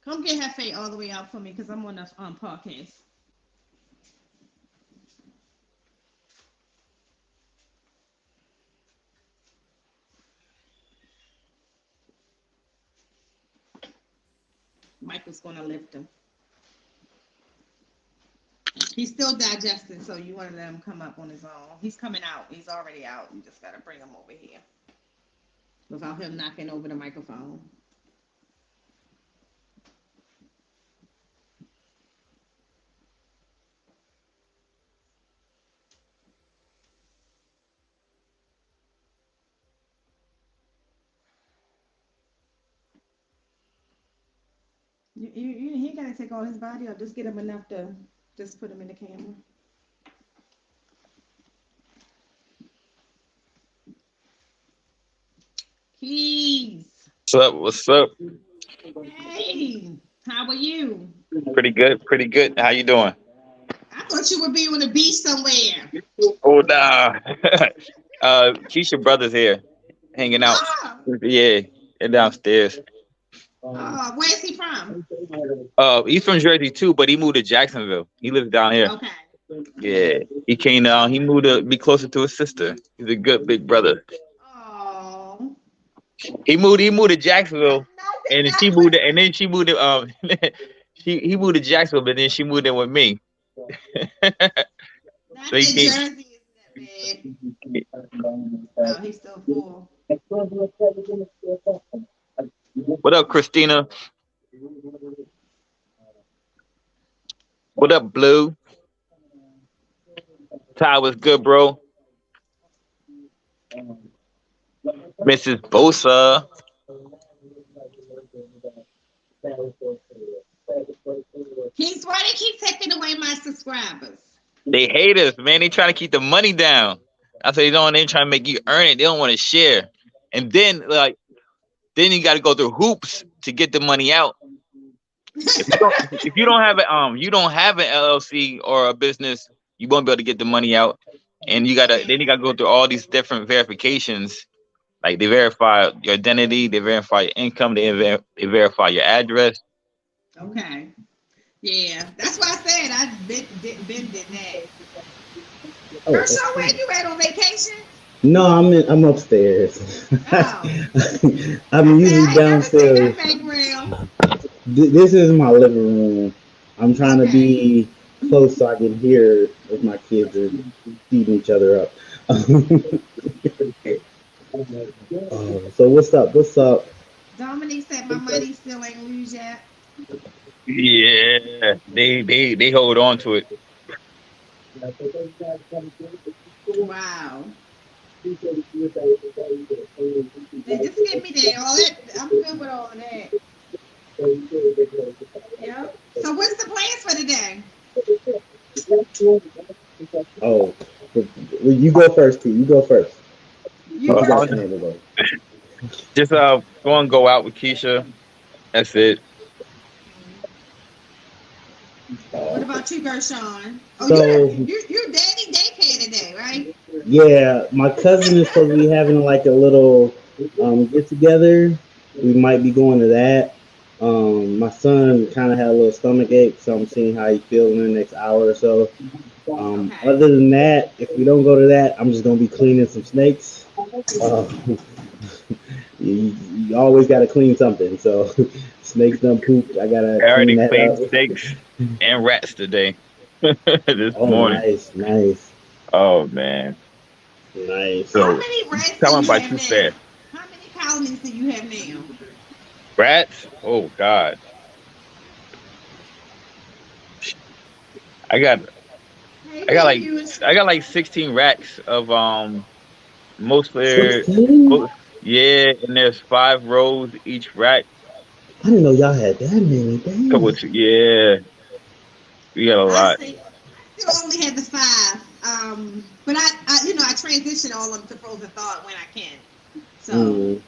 A: come get Hefe all the way out for me because I'm on the podcast. Michael's gonna lift him. He's still digesting, so you want to let him come up on his own. He's coming out. He's already out. You just gotta bring him over here without him knocking over the microphone. He ain't gotta take all his body, or just get him enough to just put him in the camera. Keys.
D: What's up? What's up?
A: Hey, how are you?
D: Pretty good. Pretty good. How you doing?
A: I thought you would be on the beach somewhere.
D: Oh nah. Keisha brother's here, hanging out.
A: Oh,
D: Yeah, and downstairs.
A: where's he from?
D: He's from Jersey too, but he moved to Jacksonville. He lives down here.
A: Okay.
D: Yeah, he came down. He moved to be closer to his sister. He's a good big brother.
A: Oh.
D: He moved to Jacksonville, and then she moved. Then she moved to he moved to Jacksonville, but then she moved in with me. So he came.
A: Jersey isn't that bad. Oh, he's still full.
D: What up, Christina? What up, Blue? Ty was good, bro. Mrs. Bosa.
A: Keith, why they keep taking away my subscribers?
D: They hate us, man. They trying to keep the money down. I say they don't. They trying to make you earn it. They don't want to share. And then then you got to go through hoops to get the money out. If you don't have an LLC or a business, you won't be able to get the money out. And you gotta go through all these different verifications. Like they verify your identity, they verify your income, they verify your address.
A: Okay. Yeah, that's why I said I did that. Kershaw, where you at on vacation?
C: No, I'm upstairs.
A: Oh.
C: I'm usually downstairs. This is my living room. I'm trying to be close so I can hear if my kids are beating each other up. So what's up? What's up?
A: Dominique said my money still ain't lose yet.
D: Yeah, they hold on to it.
A: Wow. They just give me that. All that. I'm good with all of that. Yep. So what's the plans for today?
C: Oh, you go first, T. You go first.
D: Just go out with Keisha. That's it.
A: What about you, Gershon? Oh,
C: So,
A: you're daddy daycare today, right?
C: Yeah, my cousin is supposed to be having like a little get together. We might be going to that. My son kind of had a little stomach ache, so I'm seeing how he feels in the next hour or so. Other than that, if we don't go to that, I'm just gonna be cleaning some snakes. You always gotta clean something. So snakes done pooped. I
D: already
C: clean that
D: cleaned
C: up.
D: snakes and rats today. This morning.
C: Nice.
D: Oh man.
C: Nice.
A: So, how many rats do you have now? How many colonies do you have now?
D: Rats? Oh God. I got like 16 racks of mostly
C: 16?
D: Yeah, and there's 5 rows each rack.
C: I didn't know y'all had that many.
D: Yeah, we got a lot.
A: I still only had the 5. But I transition all of them to frozen thawed when I can. So,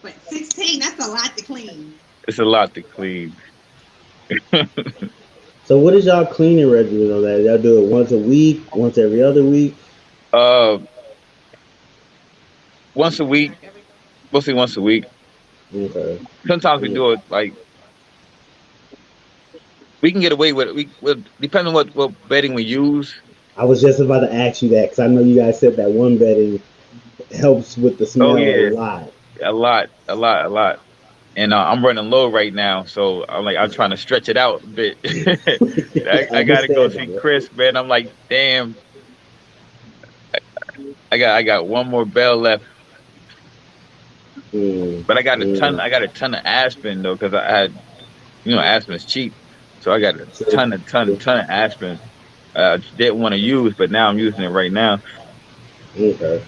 A: but 16, that's a lot to clean.
D: It's a lot to clean.
C: So what is y'all cleaning regimen on that? Y'all do it once a week, once every other week?
D: Once a week. Mostly once a week.
C: Okay.
D: Sometimes we do it like we can get away with it. We depending on what bedding we use.
C: I was just about to ask you that because I know you guys said that one bedding helps with the smell a lot.
D: A lot. and I'm running low right now, so I'm trying to stretch it out a bit. I gotta go see Chris, man. I'm like, damn, I got one more bell left, but I got a ton. I got a ton of Aspen though, because I had, Aspen's cheap, so I got a ton of Aspen. Didn't want to use, but now I'm using it right now.
C: Okay.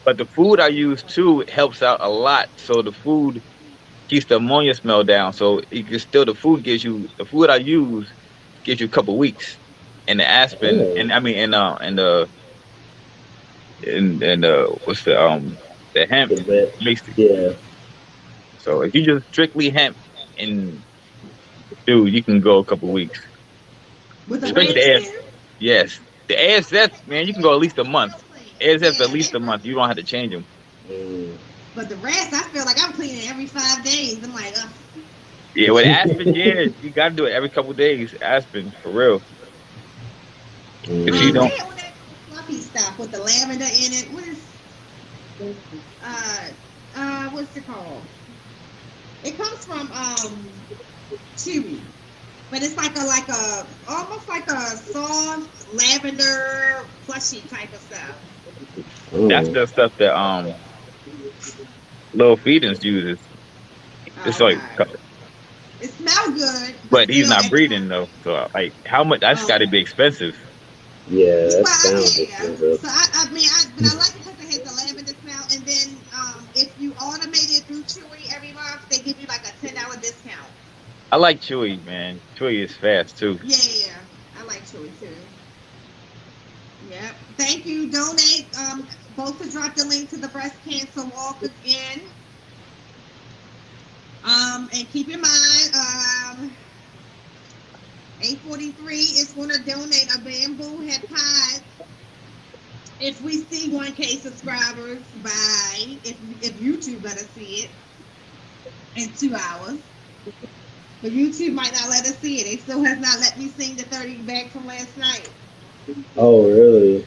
D: But the food I use too helps out a lot. So the food keeps the ammonia smell down. So it can still the food I use gives you a couple weeks. And the Aspen and I mean and what's the hemp makes it.
C: Yeah.
D: So if you just strictly hemp and dude, you can go a couple weeks.
A: With the
D: yes. The ASF, man, you can go at least a month. ASF at least a month. You don't have to change them.
A: But the rest, I feel like I'm cleaning every 5 days. I'm like,
D: yeah, with Aspen, yeah, you got to do it every couple days. Aspen, for real. If you don't,
A: fluffy stuff with the lavender in it. What's it called? It comes from Chewy, but it's like a almost like a soft lavender plushy type of stuff.
D: That's the stuff that Lil Feedings uses. It's like
A: it smells good,
D: but he's not breeding though. So like, how much? That's got to be expensive.
C: Yeah, that
A: sounds expensive. So I mean, but I like it because it has the lavender smell, and then if you automate it through Chewy every month, they give you like a $10 discount.
D: I like Chewy, man. Chewy is fast too.
A: Yeah, I like Chewy too. Yep. Thank you. Donate. Both to drop the link to the breast cancer walk again. And keep in mind, 843 is going to donate a bamboo head pie if we see 1K subscribers by if YouTube let us see it in 2 hours. But YouTube might not let us see it. They still has not let me sing the 30 back from last night.
C: Oh, really?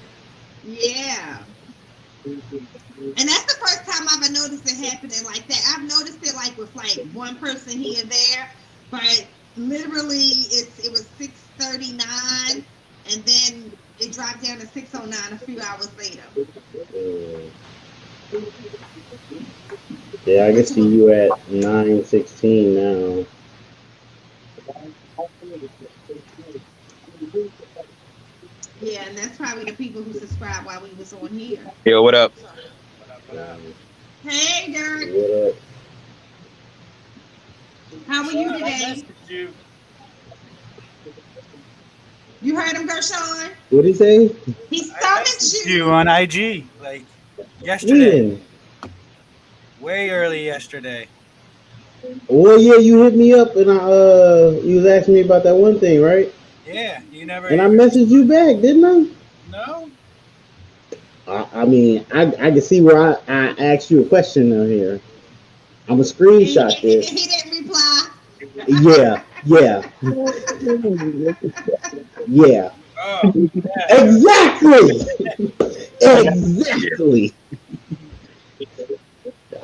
A: Yeah. And that's the first time I've noticed it happening like that. I've noticed it like with like one person here and there, but literally it was 6:39 and then it dropped down to 6:09 a few hours later.
C: Yeah, I can see you at 9:16 now.
A: Yeah, and that's probably the people who subscribed while we was on here.
D: Yo, what up?
A: Hey, Derek.
C: What up?
A: How are you today? You heard him, Gershon?
C: What did he say?
A: He stomached
E: you on IG like yesterday. When? Way early yesterday.
C: Well, yeah, you hit me up and you was asking me about that one thing, right?
E: Yeah, you never.
C: And I messaged you back, didn't I?
E: No.
C: I mean, I can see where I asked you a question on here. I'm a screenshot this.
A: He didn't reply.
C: Yeah. Yeah.
E: Oh,
C: Exactly.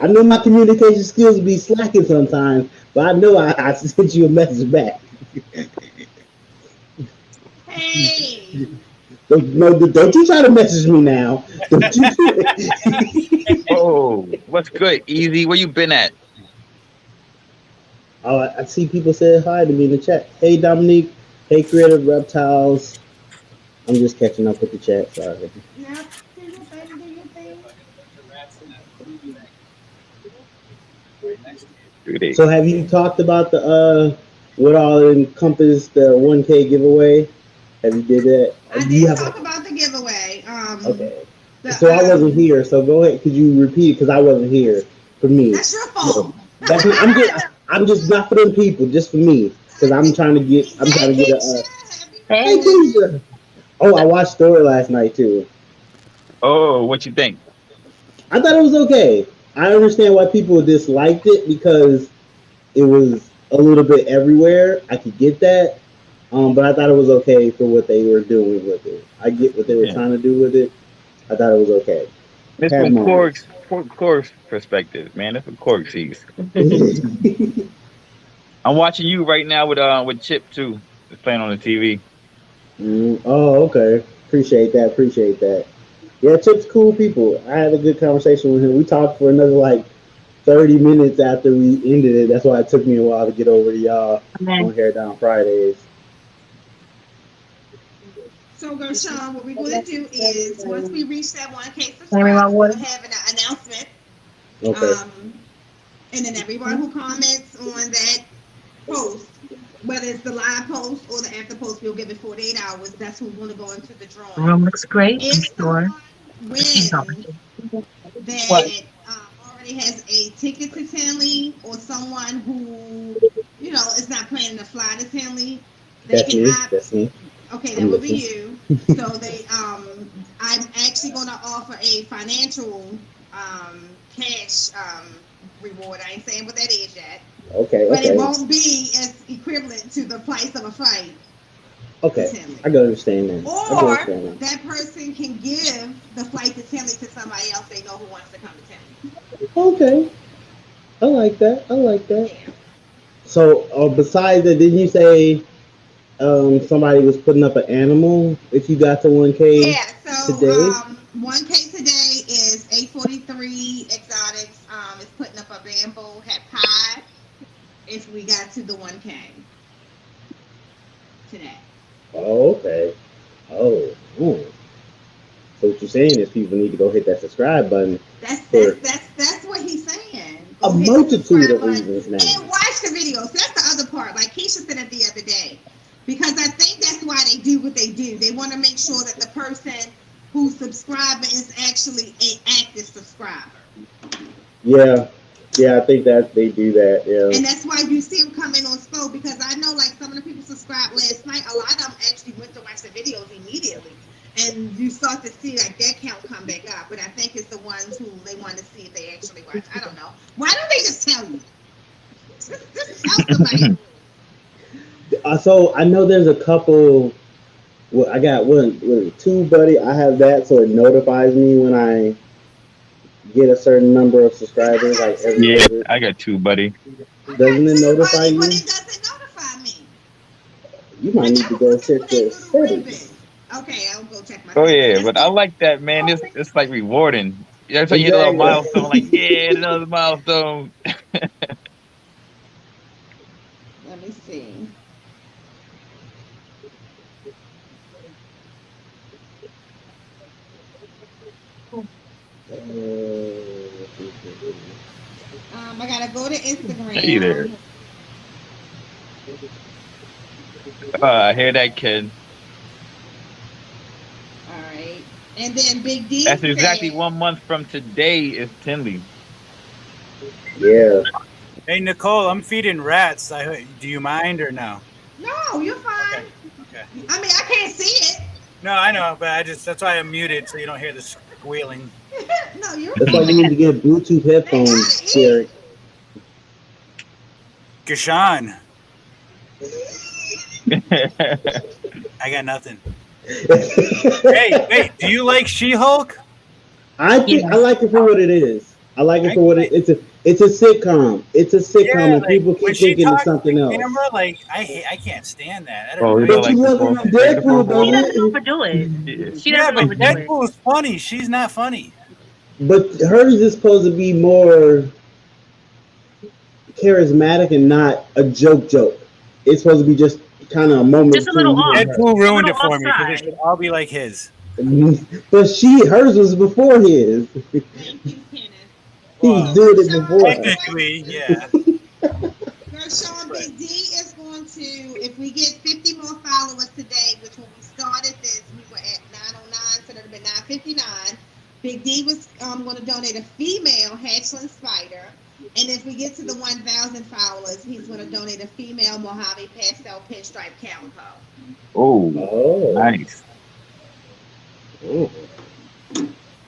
C: I know my communication skills be slacking sometimes, but I know I sent you a message back.
A: Hey.
C: Don't you try to message me now. Don't you?
D: Oh, what's good, Easy? Where you been at?
C: Oh, I see people say hi to me in the chat. Hey, Dominique. Hey, Creative Reptiles. I'm just catching up with the chat. Sorry.
A: Yep.
C: So, have you talked about the what all encompassed the 1K giveaway? Have you did that?
A: I did talk about the giveaway.
C: Okay. So I wasn't here. So go ahead. Could you repeat it? Because I wasn't here. For me.
A: That's your fault.
C: I'm just not for them people. Just for me. Because I'm trying to get a. Hey, Keisha. Oh, I watched Story last night too.
D: Oh, what you think?
C: I thought it was okay. I understand why people disliked it because it was a little bit everywhere. I could get that. But I thought it was okay for what they were doing with it. I get what they were trying to do with it. I thought it was okay.
D: Miss Corks, course perspective, man. That's what Cork sees. I'm watching you right now with Chip too. It's playing on the TV.
C: Oh, okay. Appreciate that. Appreciate that. Yeah, Chip's cool people. I had a good conversation with him. We talked for another like 30 minutes after we ended it. That's why it took me a while to get over to y'all on Hair Down Fridays.
A: So, Gershon, what we're going to do is once we reach that 1K subscribers, we'll have an announcement.
C: Okay.
A: And then everyone who comments on that post, whether it's the live post or the after post, we'll give it 48 hours. That's who's going to go into the drawing.
F: Room looks great.
A: If someone wins that already has a ticket to Tinley, or someone who, is not planning to fly to Tinley,
C: That's me.
A: Okay, that would be you. So I'm actually going to offer a financial cash reward. I ain't saying what that is yet.
C: Okay.
A: But it won't be as equivalent to the price of a flight.
C: Okay, I can understand that.
A: Or that person can give the flight to Tinley to somebody else they know who wants to come to Tinley.
C: Okay, I like that.
A: Yeah.
C: So, besides that, didn't you say somebody was putting up an animal if you got to 1K?
A: Yeah, so
C: today?
A: 1K today is 843 Exotics. Is putting up a bamboo hat pie if we got to the 1K today.
C: Oh, okay. Oh. So what you're saying is people need to go hit that subscribe button.
A: That's what he's saying.
C: Go a multitude of reasons now.
A: And watch the videos. That's the other part. Like Keisha said it the other day. Because I think that's why they do what they do. They want to make sure that the person who's subscribing is actually an active subscriber.
C: Yeah, I think that they do that. Yeah.
A: And that's why you see them coming on slow, because I know like some of the people subscribed last night, a lot of them actually went to watch the videos immediately. And you start to see like their count come back up. But I think it's the ones who they want to see if they actually watch. I don't know. Why don't they just tell you? Just tell somebody.
C: So I know there's a couple. Well, I got two, buddy. I have that, so it notifies me when I get a certain number of subscribers. Like
D: I got two, buddy.
C: Doesn't it notify you?
A: But it doesn't notify me.
C: You might need to go check the settings.
A: Okay, I'll go check my.
D: Oh yeah, but I like that, man. It's like rewarding. Every time you hit a little milestone, like another milestone.
A: Let me see. I gotta go to Instagram.
D: Hey there. I hear that, kid.
A: All right, and then Big D.
D: That's exactly 1 month from today is Tinley.
C: Yeah.
E: Hey Nicole, I'm feeding rats. Do you mind or no?
A: No, you're fine.
E: Okay.
A: I mean, I can't see it.
E: No, I know, but that's why I'm muted so you don't hear the squealing.
A: No, you're
C: That's why you need to get Bluetooth headphones, Derek.
E: Gashan. I got nothing. Hey, do you like She-Hulk?
C: I like it for what it is. I like it for what it's a sitcom. It's a sitcom, and people keep thinking it's something else.
E: Camera, like I can't stand that.
C: But you love Deadpool,
F: though. She doesn't overdo it. She doesn't overdo it.
E: Deadpool is funny. She's not funny.
C: But hers is supposed to be more charismatic and not a joke. It's supposed to be just kind of a moment.
F: Just a little off.
E: Deadpool ruined it for me because it should all be like his.
C: But hers was before his. He was doing it before.
E: Technically, yeah.
A: Gershon, Big D is going to, if we get 50 more followers today, which when we started this, we were at 909, so that'll be 959. Big D was going to donate a female hatchling spider. And if we get to the 1,000 followers, he's going to donate a female Mojave pastel pinstripe calico.
D: Oh, nice.
C: Oh.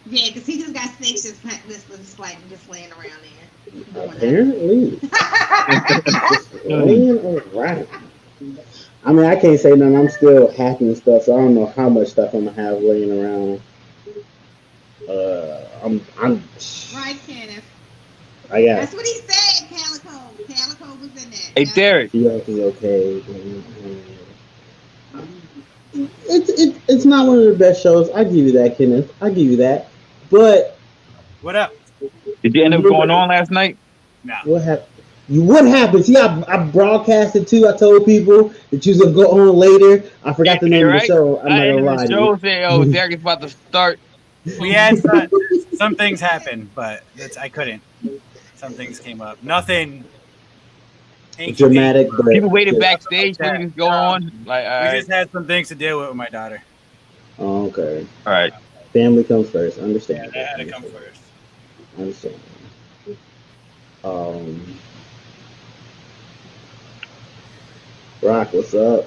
A: Yeah, because he just got snakes just laying around there.
C: Apparently. Laying around. I mean, I can't say nothing. I'm still hacking stuff, so I don't know how much stuff I'm going to have laying around.
A: Right, Kenneth.
C: I got.
A: That's what he said. Calico. Calico was in that.
D: Hey, Derek.
C: She okay. It's not one of the best shows. I give you that, Kenneth. I give you that. But
E: What up?
D: Did you end up going on last night?
E: No.
C: what happened? What happened? See, I broadcasted too. I told people that you was gonna go on later. I forgot the name of the show. I'm not
D: I
C: gonna
D: ended
C: lie
D: the
C: to
D: show
C: you.
D: saying, "Oh, Derek is about to start."
E: We had some things happen, but I couldn't. Some things came up. Nothing.
C: Dramatic,
D: People
C: but
D: waited
C: just,
D: backstage for you to go on. Like, all
E: We
D: right,
E: just had some things to deal with my daughter.
C: oh, okay.
D: all right.
C: Family comes first.
E: Yeah,
C: Understandable.
E: that had to come first.
C: Understandable. Rock, what's up?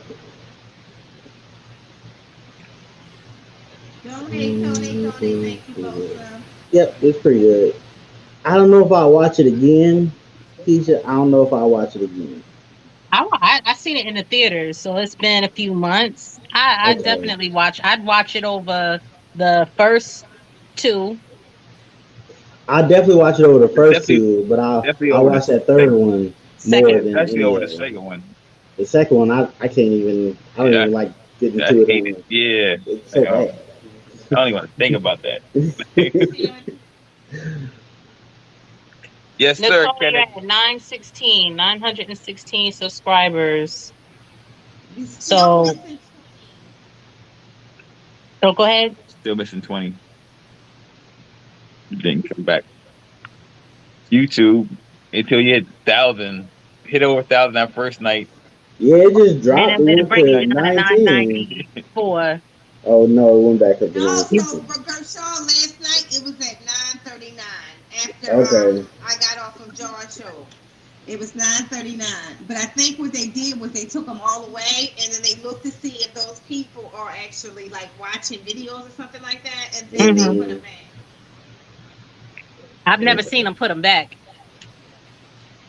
A: Donate. Thank you both, sir.
C: Yep, it's pretty good. I don't know if I'll watch it again, Keisha. I don't know if I'll watch it again.
F: I seen it in the theaters, so it's been a few months. I
C: Okay.
F: definitely watch. I'd watch it over the first two.
C: I definitely watch it over the first
D: Definitely,
C: two, but
D: definitely
C: I'll
D: over the
C: watch that third
D: second,
C: one more
F: Second.
C: than
D: especially
C: any
D: over the
C: other one.
D: second one.
C: The second one, I can't even. I don't
D: Yeah,
C: even like getting
D: I
C: to it
D: hate it.
C: on.
D: Yeah,
C: It's
D: like,
C: so
D: oh,
C: bad.
D: I don't even want to think about that. Yes, sir,
F: Nicole, you're
D: Kenneth.
F: at 916 subscribers.
A: You still
F: So,
A: missing.
F: go ahead.
D: Still missing 20. Didn't come back. YouTube until you hit 1,000. Hit over 1,000 that first night.
C: Yeah, it just
F: Then
C: dropped. It
F: it'll
C: went
F: bring
C: to
F: you down to
C: 19.
F: 994.
C: Oh no, it went back up to
A: No,
C: 19.
A: so Gershon last night it was at 9:39 after
C: Okay.
A: I got off of John's show. It was 9:39, but I think what they did was they took them all away, and then they looked to see if those people are actually like watching videos or something like that, and then they put them back.
F: I've never seen them put them back.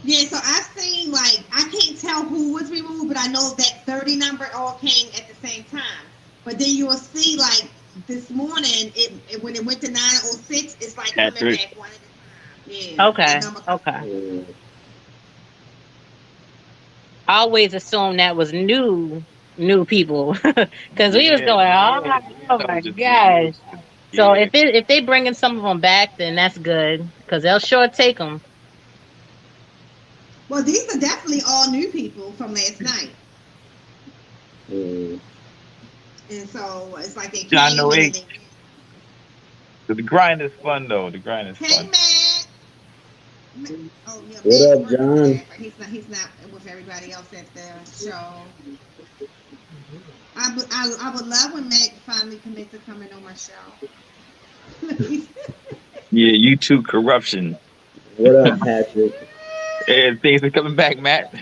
A: Yeah, so I've seen like I can't tell who was removed, but I know that 30 number all came at the same time. But then you'll see like this morning, it when it went to 9:06, it's like
D: That's
A: coming
D: it.
A: back one at a time. Yeah.
F: Okay. Okay. I always assumed that was new people because we was going, oh my gosh. So if they bringing some of them back, then that's good because they'll sure take them.
A: Well, these are definitely all new people from last night. And so it's like they
D: John,
A: came
D: no
A: and
D: eight.
A: then
D: The grind is fun, though. The grind is
A: hey,
D: fun.
A: Matt. Oh yeah,
C: What
A: Matt's
C: up,
A: working
C: John?
A: today, but he's not with everybody else at the show. I would love when Matt finally commits to coming on my show.
D: Yeah, YouTube corruption.
C: What up, Patrick?
D: And things are coming back, Matt.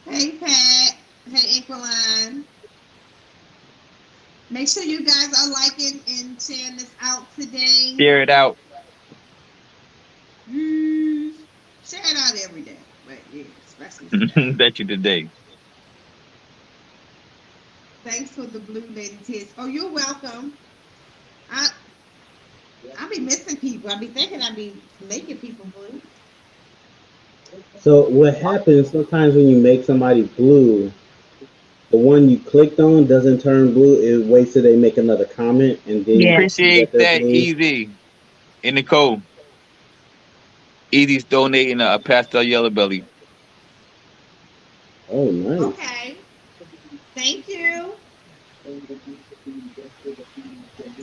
A: Hey Pat. Hey Equaline. Make sure you guys are liking and sharing this out today.
D: Share it out.
A: Share it out every day. But yeah, especially today.
D: Bet you today.
A: Thanks for the blue lady test. Oh, you're welcome. I be missing people. I be thinking I be making people blue.
C: So what happens sometimes when you make somebody blue, the one you clicked on doesn't turn blue. It waits till they make another comment, and then you see
D: Appreciate
C: they're
D: that,
C: blue.
D: Easy. In the code. Easy's donating a pastel yellow belly.
C: Oh, nice.
A: Okay. Thank you.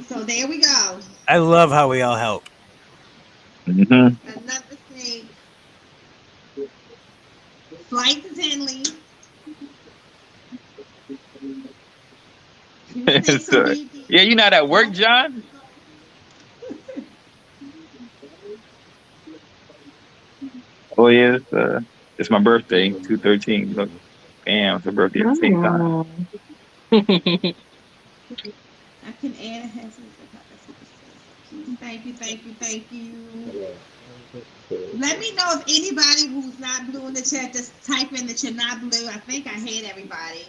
A: So there we go.
E: I love how we all help.
D: Mm-hmm.
A: Another thing. Flight to Tinley.
D: So, yeah, you're not at work, John? Oh, yeah, it's my birthday, 2/13. Look, damn, it's a birthday at the same time.
A: I can add a hazard. Thank you. Let me know if anybody who's not blue in the chat, just type in that you're not blue. I think I had everybody.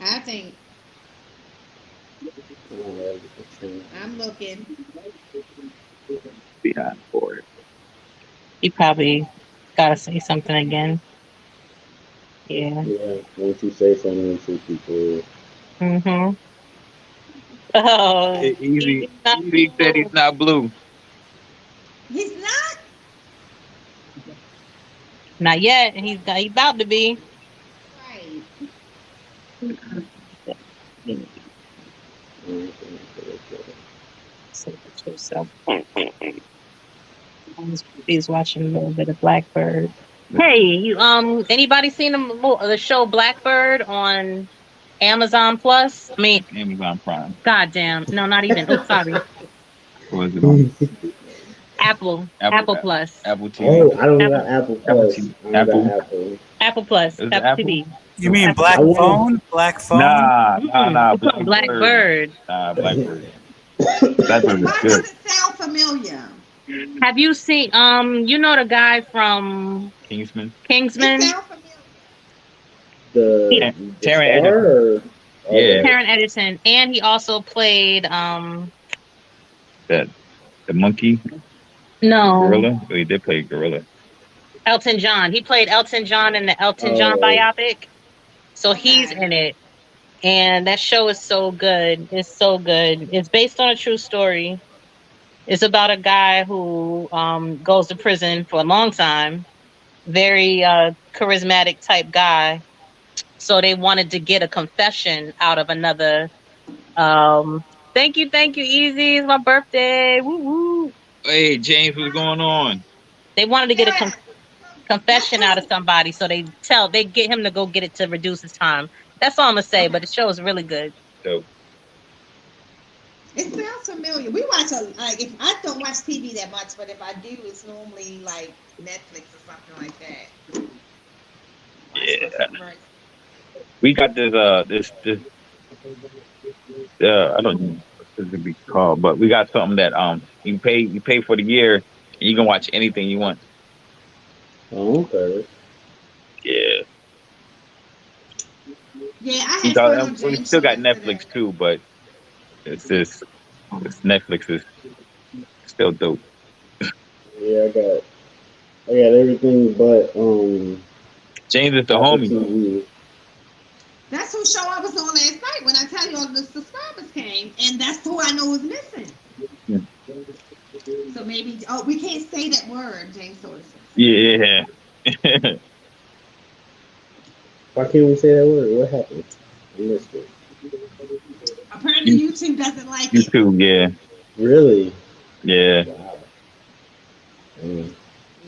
A: I think I'm looking.
D: Behind for it.
F: He probably gotta say something again. Yeah.
C: Yeah, once you say something to people.
F: Mm-hmm. Oh,
D: Easy.
F: he's not
D: Easy said he's
F: blue.
D: not blue.
A: He's not.
F: Not yet. He's about to be.
A: Right.
F: He's watching a little bit of Blackbird. Hey, you anybody seen the show Blackbird on Amazon Plus? I mean,
D: Amazon Prime.
F: goddamn, no, not even. Oh, sorry,
D: Or is it on
F: Apple Plus,
D: Apple TV?
C: Oh, I don't got
F: Apple,
C: Apple Plus. I don't got
F: Apple Plus,
D: Is it
F: Apple
D: Apple?
F: TV.
E: You mean
F: Apple.
E: Black
C: I want.
E: Phone? Black Phone?
D: Nah.
F: It's called Blackbird.
D: Blackbird. Blackbird is
A: Why
D: good.
A: does it sound familiar?
F: Have you seen you know the guy from
D: Kingsman.
A: It sounds familiar.
C: The
D: Taron
C: star?
D: Egerton. Yeah.
F: Taron Egerton, and he also played
D: The monkey.
F: no,
D: Gorilla. Oh, he did play Gorilla.
F: Elton John. He played Elton John in the Elton John biopic. So he's in it. And that show is so good. It's so good. It's based on a true story. It's about a guy who goes to prison for a long time. Very charismatic type guy. So they wanted to get a confession out of another. Thank you, Easy. It's my birthday. Woo woo.
D: Hey, James, what's going on?
F: They wanted to get a confession out of somebody, so they get him to go get it to reduce his time. That's all I'm gonna say. But the show is really good.
D: Dope.
A: It sounds familiar. We watch if I don't watch TV that much, but if I do, it's normally like Netflix or something like that.
D: Yeah. We got this I don't know what this would be called, but we got something that you pay for the year and you can watch anything you want.
C: Oh, okay.
D: Yeah.
A: Yeah, I had fun on
D: we still got Netflix too, but Netflix is still dope.
C: Yeah, I got everything but
D: James is the homie.
C: TV.
A: That's whose show I was on last night when I tell you all the subscribers came, and that's who I know was missing.
D: Yeah.
A: So maybe we can't say that word, James Soderson.
D: Yeah.
C: Why can't we say that word? What happened? I missed it.
A: Apparently YouTube doesn't like it.
D: YouTube, yeah.
C: Really?
D: Yeah.
C: Wow.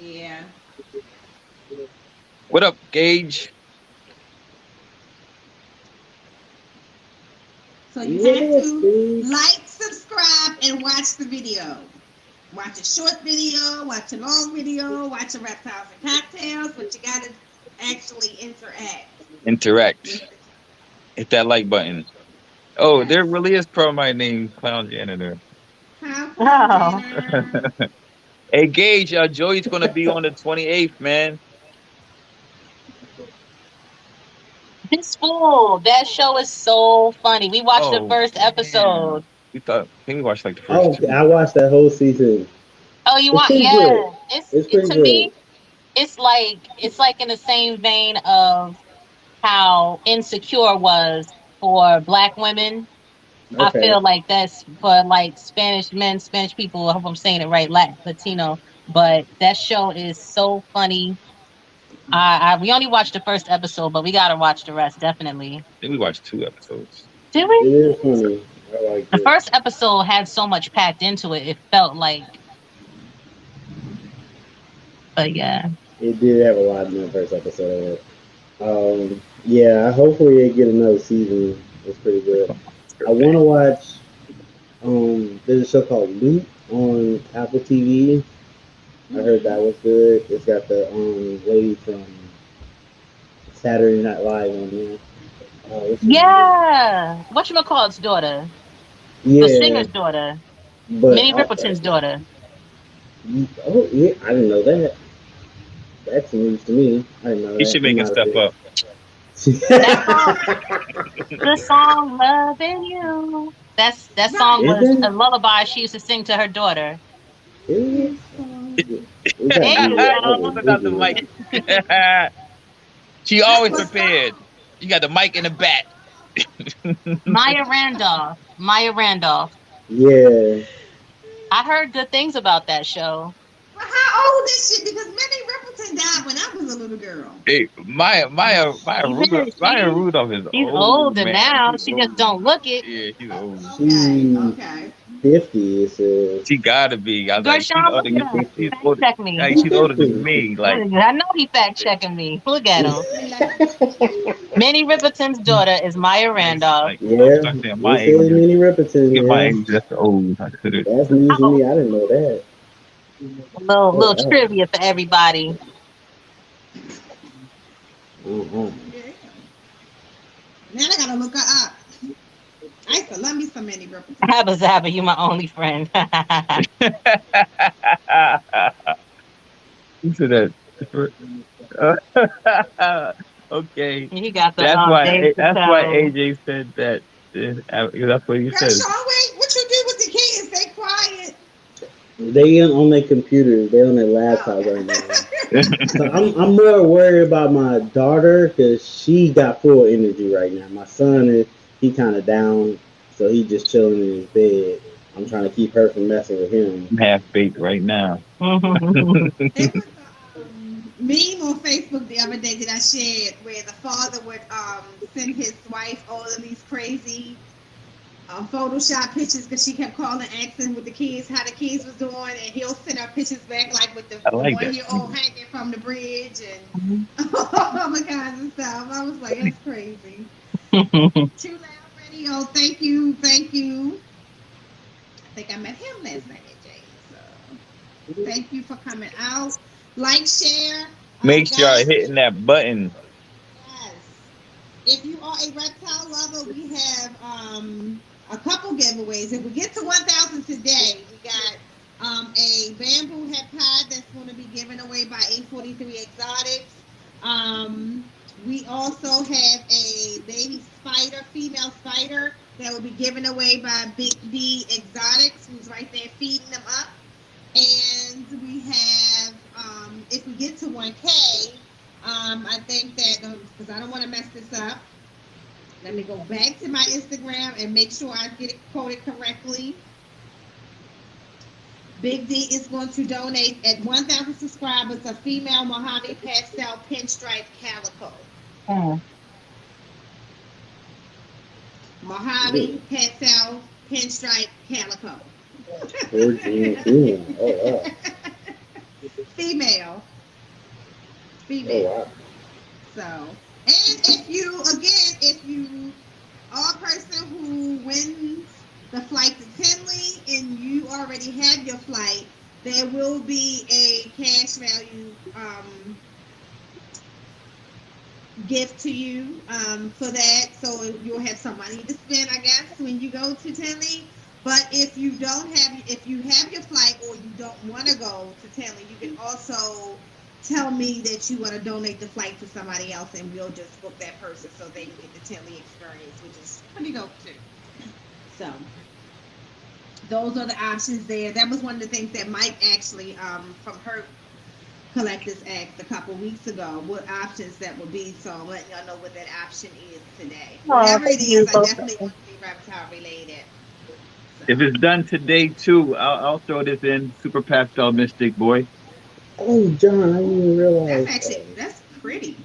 A: Yeah.
D: What up, Gage?
A: So you have to like, subscribe, and watch the video. Watch a short video, watch a long video, watch a Reptiles and Cocktails, but you gotta actually interact.
D: Hit that like button. Oh, there really is my name, Clown Janitor.
F: Oh.
D: Hey, Gage, Joey's gonna be on the 28th, man.
F: It's full. That show is so funny. We watched the first episode.
D: I think we watched like the first two.
C: I watched that whole season.
F: Oh, you watched? Yeah.
C: Good. It's pretty
F: to
C: good.
F: me, it's like in the same vein of how Insecure was for Black women. Okay. I feel like that's for like Spanish men, Spanish people. I hope I'm saying it right, Latino. But that show is so funny. We only watched the first episode, but we gotta watch the rest definitely.
D: I think we watched 2 episodes.
F: Did we?
C: It is funny. I like
F: the
C: it.
F: first episode had so much packed into it. It felt like, but yeah,
C: it did have a lot in the first episode of it. Yeah, hopefully they get another season. It's pretty good. I want to watch. There's a show called Loop on Apple TV. I heard that was good. It's got the lady from Saturday Night Live on there.
F: Yeah, whatchamacallit's daughter.
C: Yeah,
F: the singer's daughter. Minnie Riperton's daughter.
C: Oh yeah, I didn't know that. That's news to me. I didn't know that.
D: He should make stuff up.
F: The song "Loving You." that song was a lullaby she used to sing to her daughter.
C: We
F: There you go.
D: Look out the mic. She always prepared. You got the mic and the bat.
F: Maya Randolph. Maya Randolph.
C: Yeah.
F: I heard good things about that show.
A: Well, how old is she? Because Minnie Riperton died when I was a little girl.
D: Hey, Maya Rudolph is
F: She's
D: old,
F: older
D: man.
F: now.
D: She's
F: She
D: old.
F: just don't look it.
D: Yeah, she's old.
A: Okay.
C: 50, it says.
D: She gotta be. I was like, she's
F: Gershon,
D: older.
F: look it up.
D: She's
F: Fact
D: older.
F: check me.
D: Like, she's older than me. Like,
F: I know he fact checking me. Look at him. Minnie Riperton's daughter is Maya Randolph.
D: like
C: Yeah.
D: start saying
C: It
D: my
C: says
D: age.
C: Minnie Riperton.
D: Get my
C: Yeah.
D: age. That's old. I could have.
C: That's news to me. I didn't know that.
F: Little trivia for everybody.
C: Mm-hmm.
A: Now I gotta look her up. I used to love me some Minnie Riperton.
F: Habba Zabba, you my only friend.
D: You said that. Okay.
F: He got the
D: That's why
F: Dave
D: AJ said that. That's what he said.
A: Gershon, wait, what you do with the kids? Stay quiet.
C: They on their computers. They on their laptop right now. So I'm more worried about my daughter because she got full energy right now. My son he kind of down, so he just chilling in his bed. I'm trying to keep her from messing with him.
D: I'm half baked right now.
A: There was a meme on Facebook the other day that I shared where the father would send his wife all of these crazy Photoshop pictures because she kept calling, asking with the kids how the kids was doing, and he'll send her pictures back like with the 1-year-old hanging from the bridge and all the kinds of stuff. I was like, that's crazy. Too Loud Radio, thank you. I think I met him last night at Jay. So thank you for coming out. Like, share.
D: Make sure you're hitting that button.
A: Yes. If you are a reptile lover, we have a couple giveaways. If we get to 1,000 today, we got a bamboo head pad that's going to be given away by 843 Exotics. We also have a baby spider, female spider, that will be given away by Big D Exotics, who's right there feeding them up. And we have, if we get to 1K, I think that, because I don't want to mess this up, let me go back to my Instagram and make sure I get it quoted correctly. Big D is going to donate at 1,000 subscribers a female Mojave pastel pinstripe calico. Mojave pastel pinstripe calico. Female.
C: Oh, wow.
A: So, and if you are a person who wins the flight to Tinley and you already have your flight, there will be a cash value gift to you for that. So you'll have some money to spend, I guess, when you go to Tinley. But if you have your flight or you don't want to go to Tinley, you can also tell me that you want to donate the flight to somebody else, and we'll just book that person so they can get the Tinley experience, which is pretty dope too. So those are the options there. That was one of the things that Mike actually from her collectors asked a couple weeks ago, what options that would be. So I'm letting y'all know what that option is today. Whatever it is, I definitely want to be reptile related.
D: If it's done today too, I'll throw this in. Super Pastel Mystic Boy.
C: Oh, John, I didn't even realize.
A: That's pretty.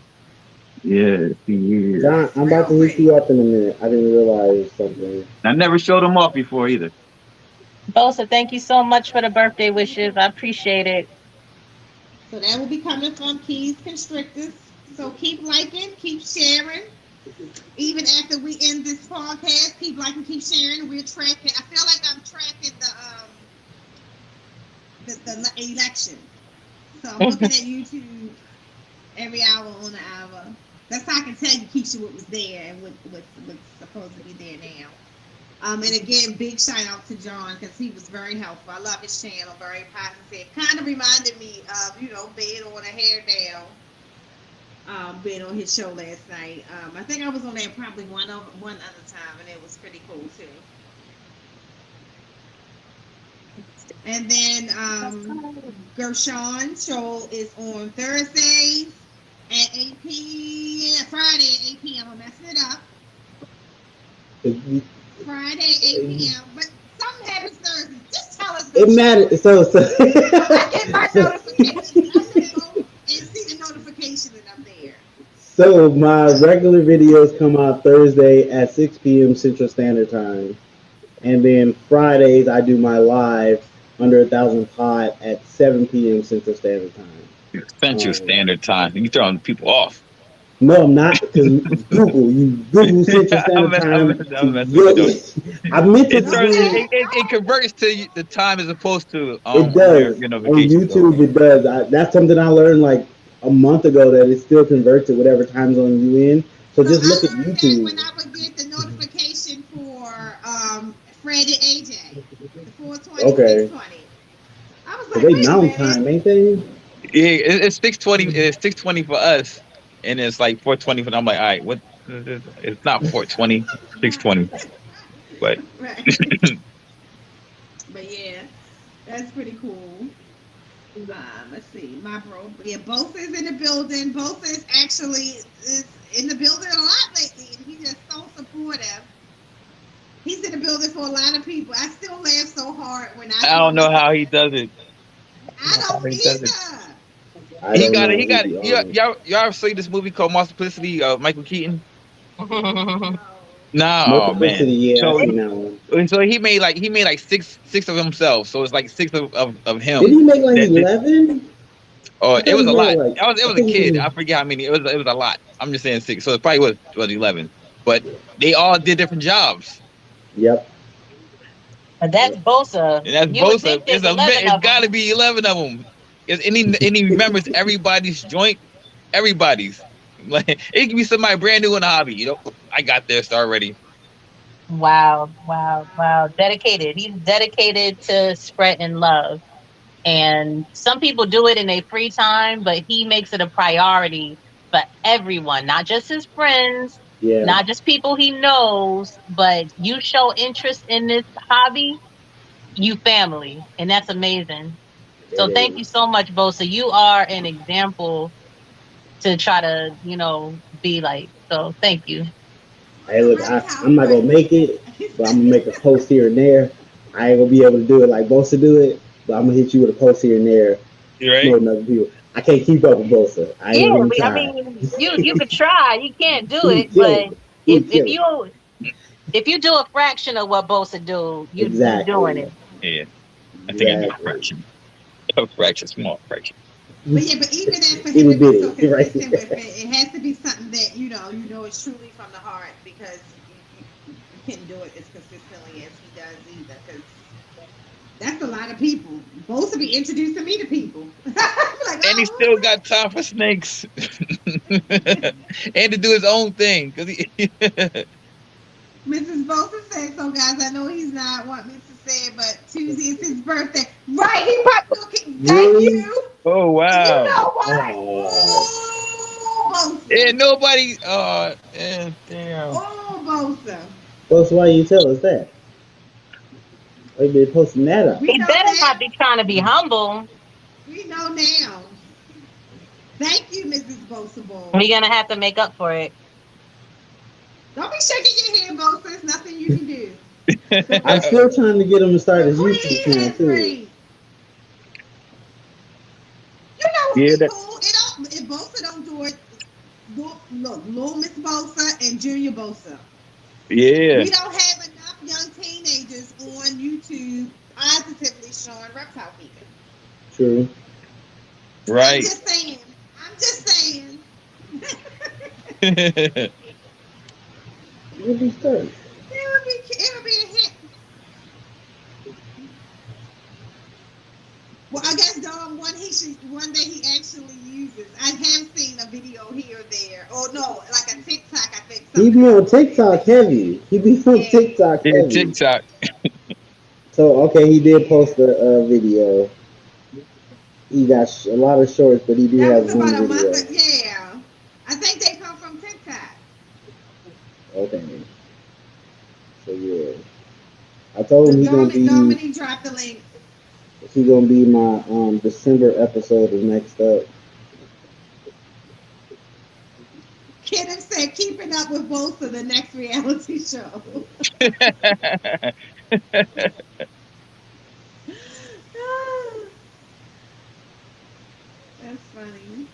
D: Yes, he is.
C: John, I'm about to hit you up in a minute. I didn't realize something.
D: I never showed him off before either.
F: Bosa, thank you so much for the birthday wishes. I appreciate it.
A: So that will be coming from Keys Constrictors. So keep liking, keep sharing. Even after we end this podcast, keep liking, keep sharing. We're tracking. I feel like I'm tracking the election. So I'm looking at YouTube every hour on the hour. That's how I can tell you, Keisha, what was there and what's supposed to be there now. And again, big shout out to John because he was very helpful. I love his channel, very positive. Kind of reminded me of, being on a hair down, being on his show last night. I think I was on there probably one other time, and it was pretty cool too. And then Gershon's show is on Thursdays at 8 p.m. Friday at 8 p.m. I'm messing it up. Friday 8 p.m. But something happens Thursday. Just tell us.
C: It matters. So
A: I get my notification. I go and see the notification that I'm there.
C: So my regular videos come out Thursday at 6 p.m. Central Standard Time, and then Fridays I do my live under 1,000 Pod at 7 p.m. Central Standard Time.
D: Central Standard Time. You throwing people off.
C: No, I'm not, because Google Central Standard Time. I meant to.
D: It converts to the time as opposed to
C: it does
D: your
C: on YouTube. It does. That's something I learned like a month ago, that it still converts to whatever time zone you in. So just look at YouTube.
A: When I would get the notification for Fred and AJ, the 420,
C: okay.
A: 620. I was like,
C: they mountain time, ain't they?
D: Yeah, it's 6:20. It's 6:20 for us, and it's like 4:20 for them. I'm like, all right, what? It's not 4:20, 6:20. But
A: but yeah, that's pretty cool. Let's see, my bro. Yeah, both is in the building. Both is actually is in the building a lot lately, and he's just so supportive. He's in the building for a lot of people. I still laugh so hard when I
D: don't know how he does it.
A: I don't either.
D: He got it. Y'all ever see this movie called Multiplicity? Michael Keaton. No, man.
C: Yeah,
D: so he made like six of himself. So it's like six of him.
C: Did he make like 11?
D: Oh, it was a lot. It was a kid. I forget how many. It was a lot. I'm just saying 6. So it probably was 11. But they all did different jobs.
C: Yep.
F: But that's Bosa.
D: And that's Bosa. It's got to be 11 of them. And he remembers everybody's joint. Everybody's. Like, it can be somebody brand new in the hobby. You know, I got this already.
F: Wow. Dedicated. He's dedicated to spreading love. And some people do it in their free time, but he makes it a priority for everyone, not just his friends, not just people he knows, but you show interest in this hobby, you family. And that's amazing. So thank you so much, Bosa. You are an example to try to, be like. So thank you.
C: Hey, look, I'm not going to make it, but I'm going to make a post here and there. I ain't going to be able to do it like Bosa do it, but I'm going to hit you with a post here and there.
D: You right?
C: Other people. I can't keep up with Bosa.
F: I mean, you could try. You can't do it, but if you do a fraction of what Bosa do, you're doing it.
D: Yeah, I think I do a fraction. A fraction, small fraction.
A: But even that for him to be so consistent with it has to be something that you know is truly from the heart, because you can't do it as consistently as he does either. Because that's a lot of people. Both to be introducing me to people. Like,
D: and he still got time for snakes, and to do his own thing. Cause
A: Mrs. Bosa said so, guys. I know he's not wanting me to say it, but Tuesday is his birthday. Right? He popped. Thank you.
D: Oh wow!
A: You know what?
F: Oh,
D: yeah, nobody. Damn.
A: Oh, Bosa.
C: Bosa, why you tell us that? They've been posting that up.
F: He better not be trying to be humble.
A: We know now. Thank you, Mrs. Bosa.
F: We're gonna have to make up for it.
A: Don't be shaking your head, Bosa. There's nothing you can do.
C: I'm still trying to get him to start his YouTube channel too.
A: Cool. If Bosa don't do it, look, little Miss Bosa and Junior Bosa.
D: Yeah.
A: We don't have enough young teenagers on YouTube positively showing reptile people.
C: True.
D: Right.
A: I'm just saying.
C: It'll be started.
A: It'll be a hit. Well, I guess one day he actually uses. I have seen a video here or there. Oh no, like a TikTok, I think.
C: He be on TikTok heavy. TikTok heavy.
D: Yeah, TikTok.
C: So okay, he did post a video. He got a lot of shorts, but he do have one video.
A: Yeah, I think they come from TikTok.
C: Okay. So yeah, I told him he's gonna be.
A: Dominique dropped the link.
C: She's gonna be my December episode is next up.
A: Kenneth said, "Keeping up with both of the next reality show." That's funny.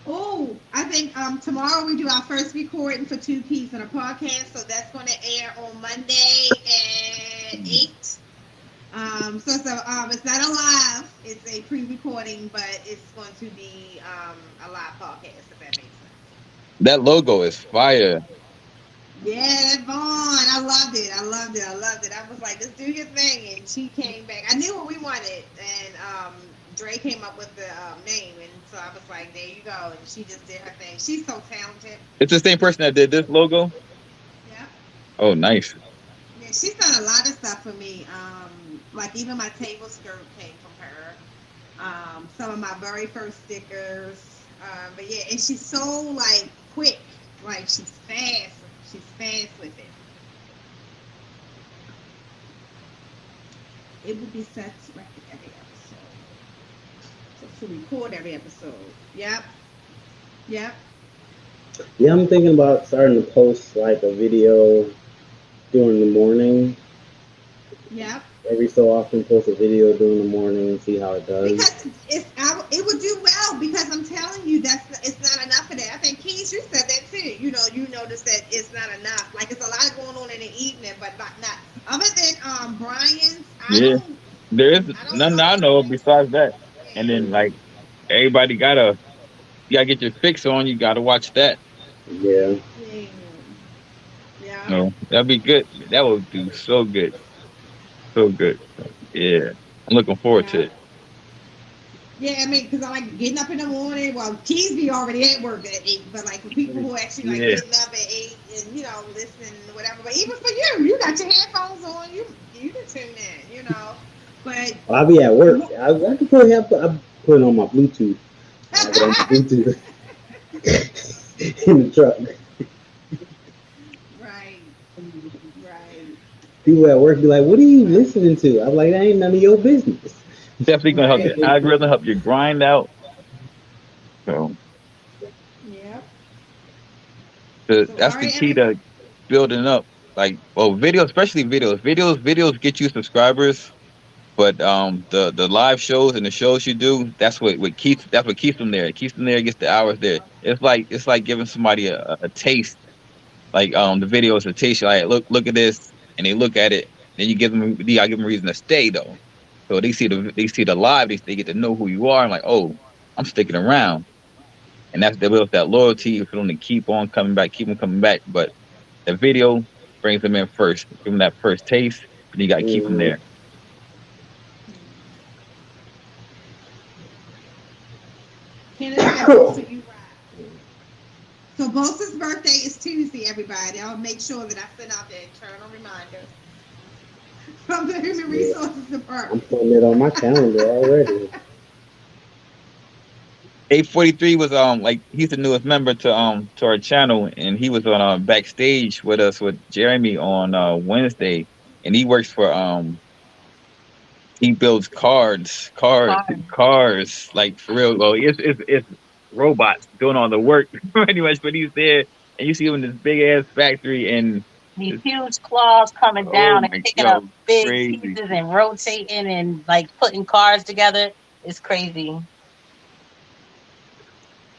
A: Oh, I think tomorrow we do our first recording for Two Keys on a podcast, so that's going to air on Monday at 8. It's not a live; it's a pre-recording, but it's going to be a live podcast. If that makes sense.
D: That logo is fire.
A: Yeah, that's Vaughn. I loved it. I loved it. I loved it. I was like, "Just do your thing," and she came back. I knew what we wanted, and Dre came up with the name, and so I was like, "There you go." And she just did her thing. She's so talented.
D: It's the same person that did this logo.
A: Yeah.
D: Oh, nice.
A: Yeah, she's done a lot of stuff for me. Like even my table skirt came from her. Some of my very first stickers. But yeah, and she's so like quick. Like she's fast. She's fast with it. It would be set to record every episode. So to record every episode. Yep. Yep.
C: Yeah, I'm thinking about starting to post like a video during the morning.
A: Yep.
C: Every so often, post a video during the morning and see how it does.
A: Because it would do well because I'm telling you it's not enough of that. I think Keys, you said that too. You noticed that it's not enough. Like it's a lot going on in the evening, but not other than Brian's.
D: Yeah, there is nothing I know
A: know.
D: besides that. And then like everybody you gotta get your fix on. You gotta watch that.
C: Yeah.
A: Yeah. Yeah.
D: No, that'd be good. That would do so good, so good. Yeah, I'm looking forward to
A: Yeah.
D: it.
A: Yeah, I mean, because I like getting up in the morning. Well, Keys be already at work at 8, but like for people who actually like
D: Yeah,
A: getting up at 8 and listening whatever. But even for you got your headphones on. You can tune in. But
C: I'll be at work. I can put I put it on my Bluetooth. I have it on my Bluetooth in the truck.
A: right, right.
C: People at work be like, "What are you listening to?" I'm like, "That ain't none of your business."
D: definitely gonna help your
A: Right.
D: algorithm, help you grind out. So
A: Yep. So
D: that's
A: all
D: the
A: right,
D: key to building up. Like, well, video, especially videos get you subscribers. But the live shows and the shows you do, that's what keeps them there. It keeps them there, gets the hours there. It's like giving somebody a taste. Like the video is a taste. You're like, look at this, and they look at it. Then you gotta give them a reason to stay though. So they see the live, they get to know who you are, and like, oh, I'm sticking around, and that's they build that loyalty for them to keep on coming back, keep them coming back. But the video brings them in first, give them that first taste, and you gotta keep them
C: Mm-hmm.
D: there.
A: Kenneth said both of you right. So Bosa's birthday is Tuesday, everybody. I'll make sure that I send out the internal reminder from the Human
C: Yeah,
A: Resources
C: I'm
A: Department.
C: putting it on my calendar already.
D: 843 was like he's the newest member to our channel, and he was on backstage with us with Jeremy on Wednesday, and he works for he builds cars like for real. Well, it's robots doing all the work pretty much, but he's there, and you see him in this big ass factory, and
F: These
D: it's,
F: huge claws coming
D: oh
F: down and
D: my
F: picking up
D: yo,
F: big
D: crazy.
F: pieces and rotating and like putting cars together. It's crazy.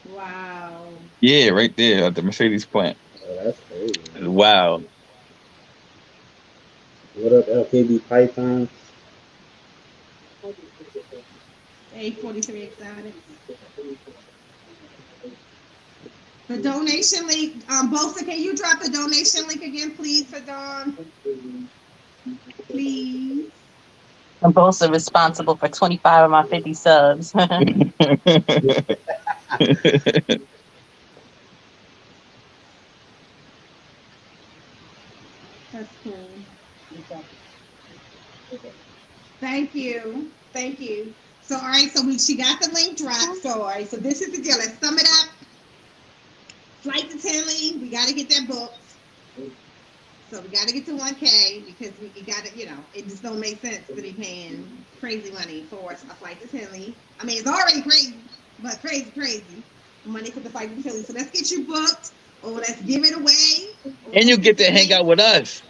A: Wow.
D: Yeah, right there at the Mercedes plant.
C: Oh, that's crazy.
D: Wow.
C: What up, LKB Python?
A: 843 excited. The donation link, Bosa, can you drop the donation link again, please, for Dawn? Please.
F: I'm also responsible for 25 of my 50 subs.
A: That's cool. Thank you. Thank you. So, all right, so she got the link dropped. So, all right, so this is the deal. Let's sum it up. Flight to Tinley, we got to get that booked. So we got to get to 1K because we got to, it just don't make sense to be paying crazy money for a flight to Tinley. I mean, it's already crazy, but crazy money for the flight to Tinley. So let's get you booked, or let's give it away.
D: And you get to hang out with us.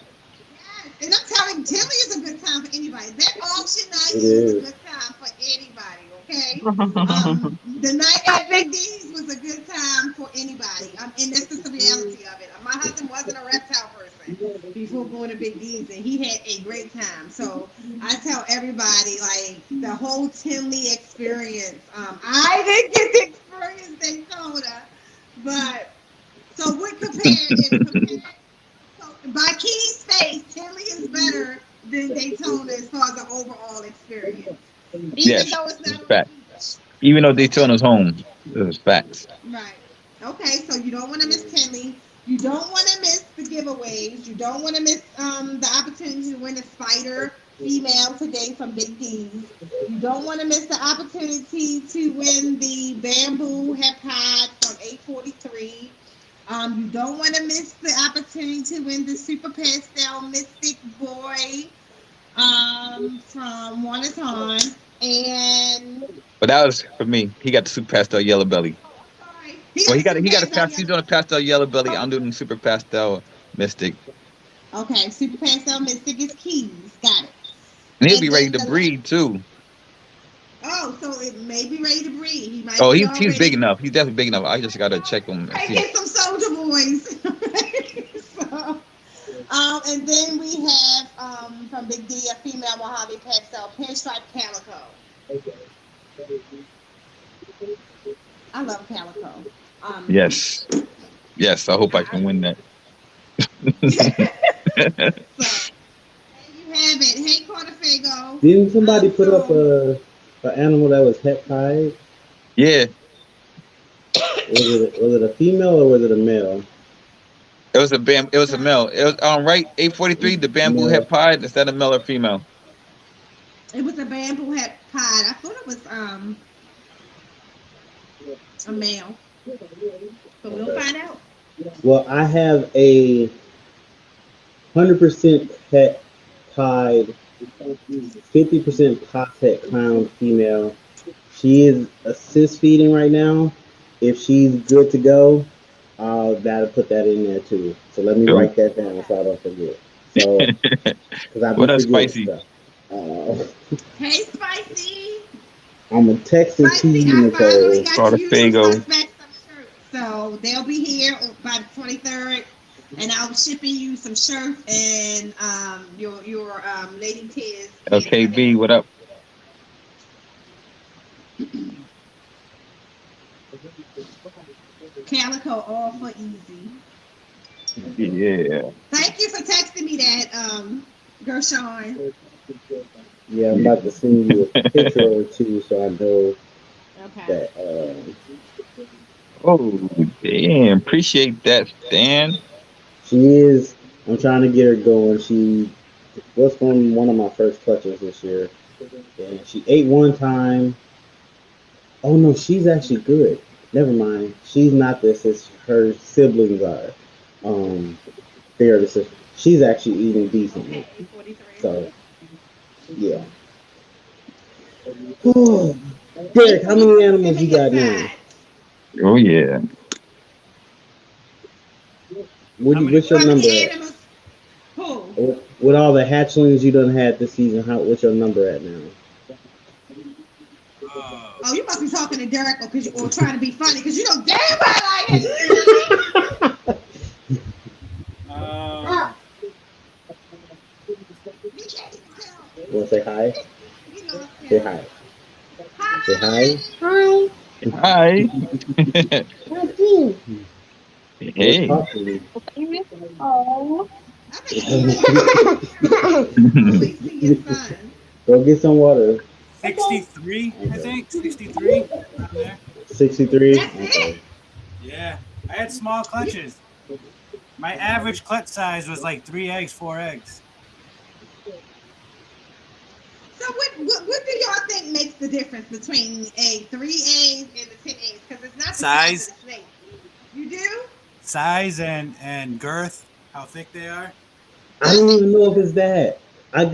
A: Yes, and I'm telling you, Tinley is a good time for anybody. That auction night is a good time for anybody. Okay, the night at Big D's was a good time for anybody. And that's just the reality of it. My husband wasn't a reptile person before going to Big D's, and he had a great time. So I tell everybody, like, the whole Tinley experience. I didn't get to experience Daytona, but so we're compared. So by Key's face, Tinley is better than Daytona as far as the overall experience.
D: Even though it's not fact. Even though Daytona's home, it's facts.
A: Right. Okay, so you don't want to miss Tinley. You don't want to miss the giveaways. You don't want to miss the opportunity to win a spider female today from Big D's. You don't want to miss the opportunity to win the bamboo head pod from 843. You don't want to miss the opportunity to win the Super Pastel Mystic Boy from One-A-Ton.
D: But that was for me. He got the Super Pastel Yellow Belly. Well, he got a pastel. He's doing a pastel Yellow Belly. I'm doing Super Pastel Mystic.
A: Okay, Super Pastel Mystic is Keys. Got it.
D: And he'll be ready to breed too.
A: Oh, so it may be ready to breed. He might.
D: He's big enough. He's definitely big enough. I just gotta check him.
A: Get some soldier boys. So, and then we have from Big D a female Mojave Pastel Pinstripe Calico. I love Calico.
D: Yes. I hope I can win that.
A: So, there you have it. Hey, Cortafago.
C: Didn't somebody put up an animal that was het tied?
D: Yeah.
C: Was it a female or was it a male?
D: It was a male. It was right 843. The bamboo het pied. Is that a male or female?
A: It was a bamboo het pied. I thought it was a male, but we'll find out.
C: Well, I have a 100% het tied, 50% pot-het clown female. She is assist feeding right now. If she's good to go, I'll gotta put that in there too. So let me write that down so I don't forget. So, because I've been
D: Spicy.
C: Stuff.
A: Hey, Spicy.
C: I'm gonna text it to you,
D: Nicole.
A: So they'll be here by the 23rd, and I'll shipping you some shirts and your Lady Tears.
D: LKB, what up?
A: Calico, all for easy.
D: Yeah.
A: Thank you for texting me that, Gershon.
C: Yeah, I'm about to send you a picture or two so I know that.
D: Oh, damn. Appreciate that, Stan.
C: She is. I'm trying to get her going. She was from one of my first clutches this year. And she ate one time. Oh, no, she's actually good. Never mind. She's not this as her siblings are. They're the sisters. She's actually eating decently. So, yeah. Oh, Derek, how many animals you got now?
D: Oh, yeah.
C: What's your number at? With all the hatchlings you done had this season, what's your number at now?
A: Oh, you must be talking to Derek or trying to be funny because you know damn well I ain't.
C: Want to say hi? Say hi. Say hi.
D: Hi. Hey.
A: Oh.
C: Go get some water.
E: 63, I think. 63.
C: 63?
A: Okay.
E: Yeah. I had small clutches. My average clutch size was like 3 eggs, 4 eggs.
A: So So what do y'all think makes the difference between a 3 eggs and a 10 eggs? Because it's not the size of the snake. You do?
E: Size and girth, how thick they are.
C: I don't even know if it's that. I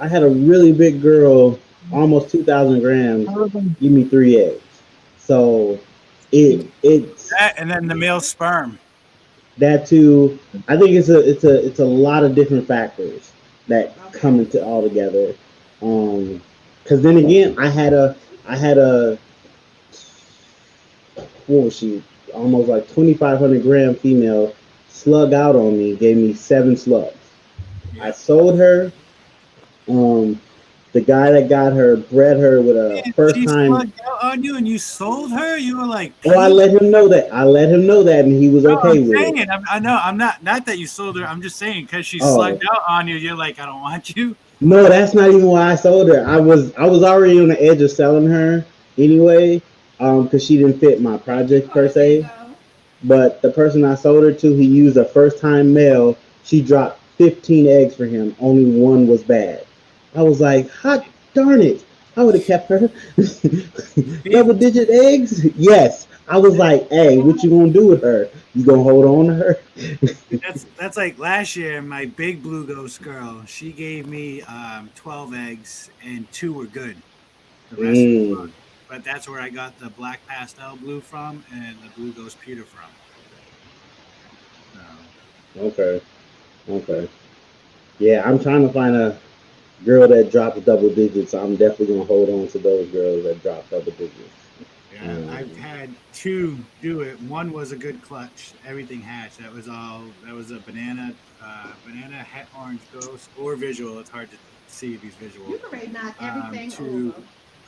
C: had a really big girl, almost 2,000 grams, give me 3 eggs. So it's
E: That, and then the male sperm.
C: that too. I think it's a lot of different factors that come into all together. Because then again, I had a what was she, almost like 2,500 gram female slug out on me, gave me 7 slugs. I sold her. Um, the guy that got her bred her with a first
E: She
C: time.
E: slugged out on you and you sold her. You were like,
C: oh, I let him know that. And he was
E: no,
C: okay
E: I'm
C: with
E: saying,
C: it.
E: I know, I'm not that you sold her. I'm just saying because she
C: Oh.
E: slugged out on you. You're like, I don't want you.
C: No, that's not even why I sold her. I was already on the edge of selling her anyway, because she didn't fit my project per se. But the person I sold her to, he used a first time male. She dropped 15 eggs for him. Only one was bad. I was like, hot darn it. I would have kept her. Double digit eggs? Yes. I was like, hey, what you gonna do with her? You gonna hold on to her?
E: That's like last year. My big blue ghost girl. She gave me 12 eggs and 2 were good. The rest were wrong. But that's where I got the black pastel blue from and the blue ghost pewter from.
C: Okay. Yeah, I'm trying to find a girl that drops double digits. I'm definitely gonna hold on to those girls that drop double digits.
E: Yeah, I've had 2 do it. One was a good clutch. Everything hatched. That was a banana orange ghost or visual. It's hard to see if he's visual.
A: You can rate not everything
E: To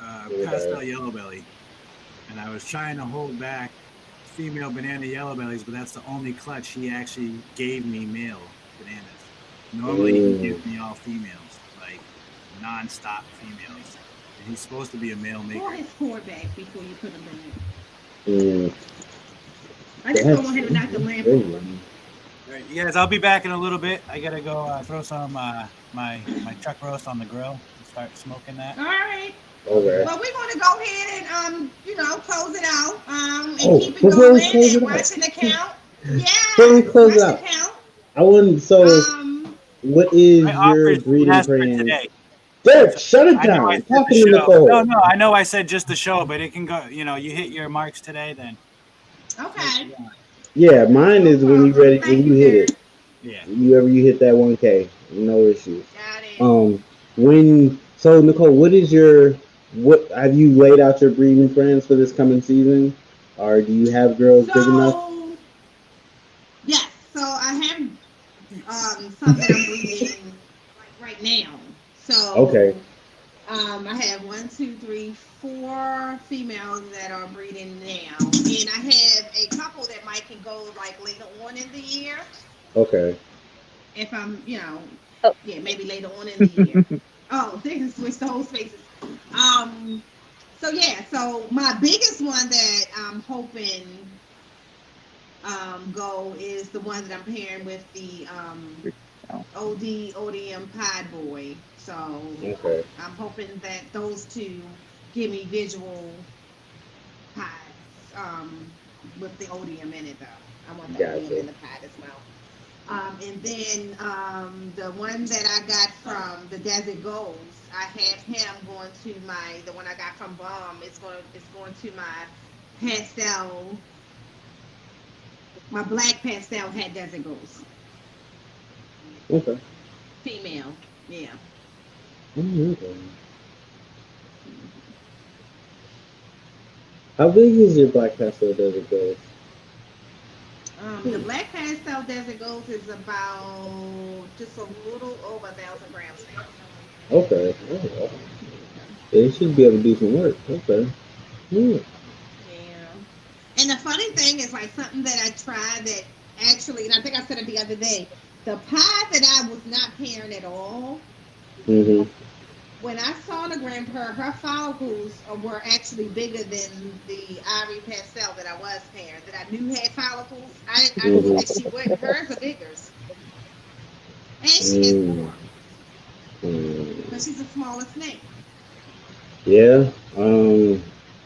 A: over.
E: pastel yellow belly, and I was trying to hold back female banana yellow bellies, but that's the only clutch he actually gave me male bananas. Normally he gives me all females, like non-stop females. And he's supposed to be a male maker.
A: Pour his core back before you put him in. I just don't want him to knock the lamp over.
E: Right, you guys, I'll be back in a little bit. I gotta go throw some my chuck roast on the grill and start smoking that.
A: All right.
C: Okay.
A: Well, we're going to go ahead and close it out and keep it going and watching the count. Yeah.
C: Close out. The count. I wouldn't. So, what is your breeding plan today? Derek, shut it down. Talking to Nicole.
E: No, I know I said just the show, but it can go. You hit your marks today, then.
A: Okay.
C: Yeah, mine is when you ready. When you hit it. Yeah. You hit that 1K, no issues. Got it. So Nicole, what have you laid out your breeding plans for this coming season, or do you have girls big enough?
A: Yes. So I have some that I'm breeding like right now. So
C: okay.
A: I have 1, 2, 3, 4 females that are breeding now, and I have a couple that can go like later on in the year.
C: Okay.
A: If I'm, maybe later on in the year. Oh, they can switch the whole spaces. So my biggest one that I'm hoping go is the one that I'm pairing with the ODM Pod Boy. So okay. I'm hoping that those 2 give me visual pods with the ODM in it though. I want that ODM in the pod as well. And then the one that I got from the Desert Goals, I have him going to the one I got from Bomb. It's going to my pastel, my black pastel hat Desert Goals.
C: Okay.
A: Female, yeah.
C: Okay. How big is your black pastel Desert Goals?
A: The black pastel Desert Goals is about just a little over 1,000 grams now.
C: Okay. Oh, they should be able to do some work. Okay. Yeah.
A: And the funny thing is like something that I tried that actually, and I think I said it the other day, the pod that I was not pairing at all.
C: Mm-hmm.
A: When I sonogram her follicles were actually bigger than the ivory pastel that I was pairing, that I knew had follicles. I knew that she would. Hers are bigger. And she has more. Because she's a smaller snake.
C: Yeah.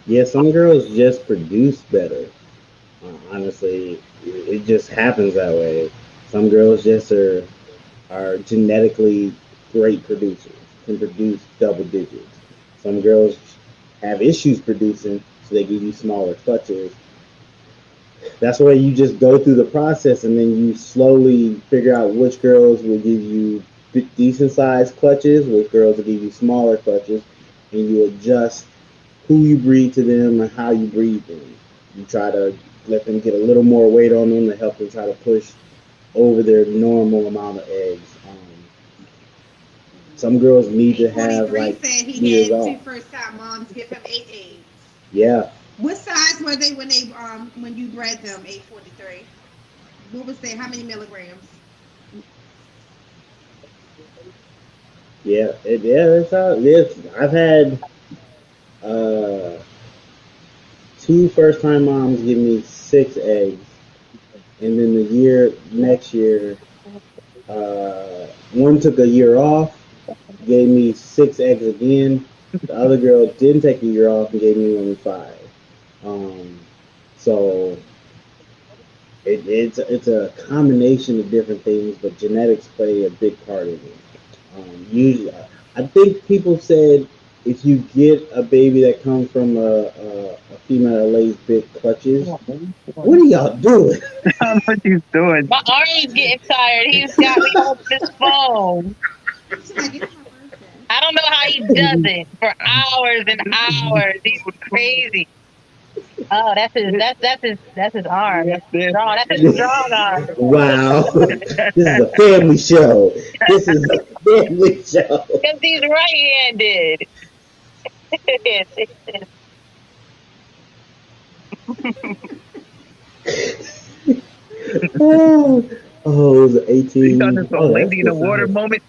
C: Yeah. Some girls just produce better. Honestly, it just happens that way. Some girls just are genetically great producers, can produce double digits. Some girls have issues producing, so they give you smaller clutches. That's where you just go through the process, and then you slowly figure out which girls will give you decent sized clutches, which girls will give you smaller clutches, and you adjust who you breed to them and how you breed them. You try to let them get a little more weight on them to help them try to push over their normal amount of eggs. Some girls need to have
A: 843
C: like
A: said he
C: years
A: had two
C: off.
A: first time moms give him 8 eggs.
C: Yeah,
A: What size were they when you bred them? 843. What was they? How many milligrams?
C: yeah, that's how it is. I've had uh, two first time moms give me 6 eggs, and then the year next year, one took a year off, gave me 6 eggs again. The other girl didn't take a year off and gave me only 5. Um, so it's a combination of different things, but genetics play a big part in it. Usually, I think people said if you get a baby that comes from a female that lays big clutches, what are y'all doing?
D: What you doing?
F: My Ari's getting tired. He's got me on his phone.
A: She's like, it's my birthday.
F: I don't know how he does it for hours and hours. He's crazy. Oh, that's his arm. That's strong. That's his strong arm.
C: Wow, this is a family show. This is a family show.
F: Because he's right-handed.
C: Oh, it was an
D: You thought
C: 18.
D: this was
C: Oh,
D: a
C: that's
D: lady in the
C: good
D: water
C: size.
D: moment?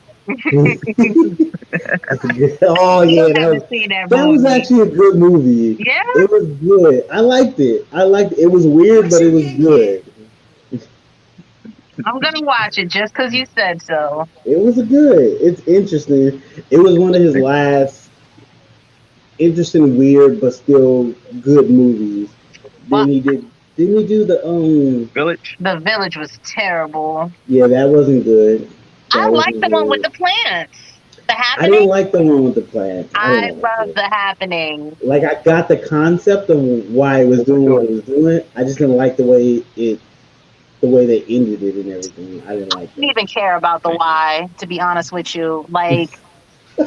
C: That's a good. Oh
F: You
C: yeah,
F: haven't seen that
C: that was
F: movie.
C: actually a good movie.
F: Yeah,
C: It was good. I liked it. I liked it. It was weird,
A: What's
C: but it
A: your
C: was
A: year, kid?
C: good.
F: I'm gonna watch it just because you said so.
C: It was a good. It's interesting. It was one of his last interesting, weird, but still good movies.
F: Well,
C: Then he did. Didn't he do the
D: Village?
F: The Village was terrible.
C: Yeah, that wasn't good.
F: I
C: That
F: like
C: wasn't
F: the one with
C: good.
F: the plants. The
C: I didn't
F: Happening.
C: like the one with the plants. I
F: I
C: didn't like
F: love
C: it.
F: The Happening.
C: Like I got the concept of why it was doing what it was doing. I just didn't like the way they ended it and everything. I didn't like
F: Didn't
C: that.
F: even care about the why, to be honest with you. Like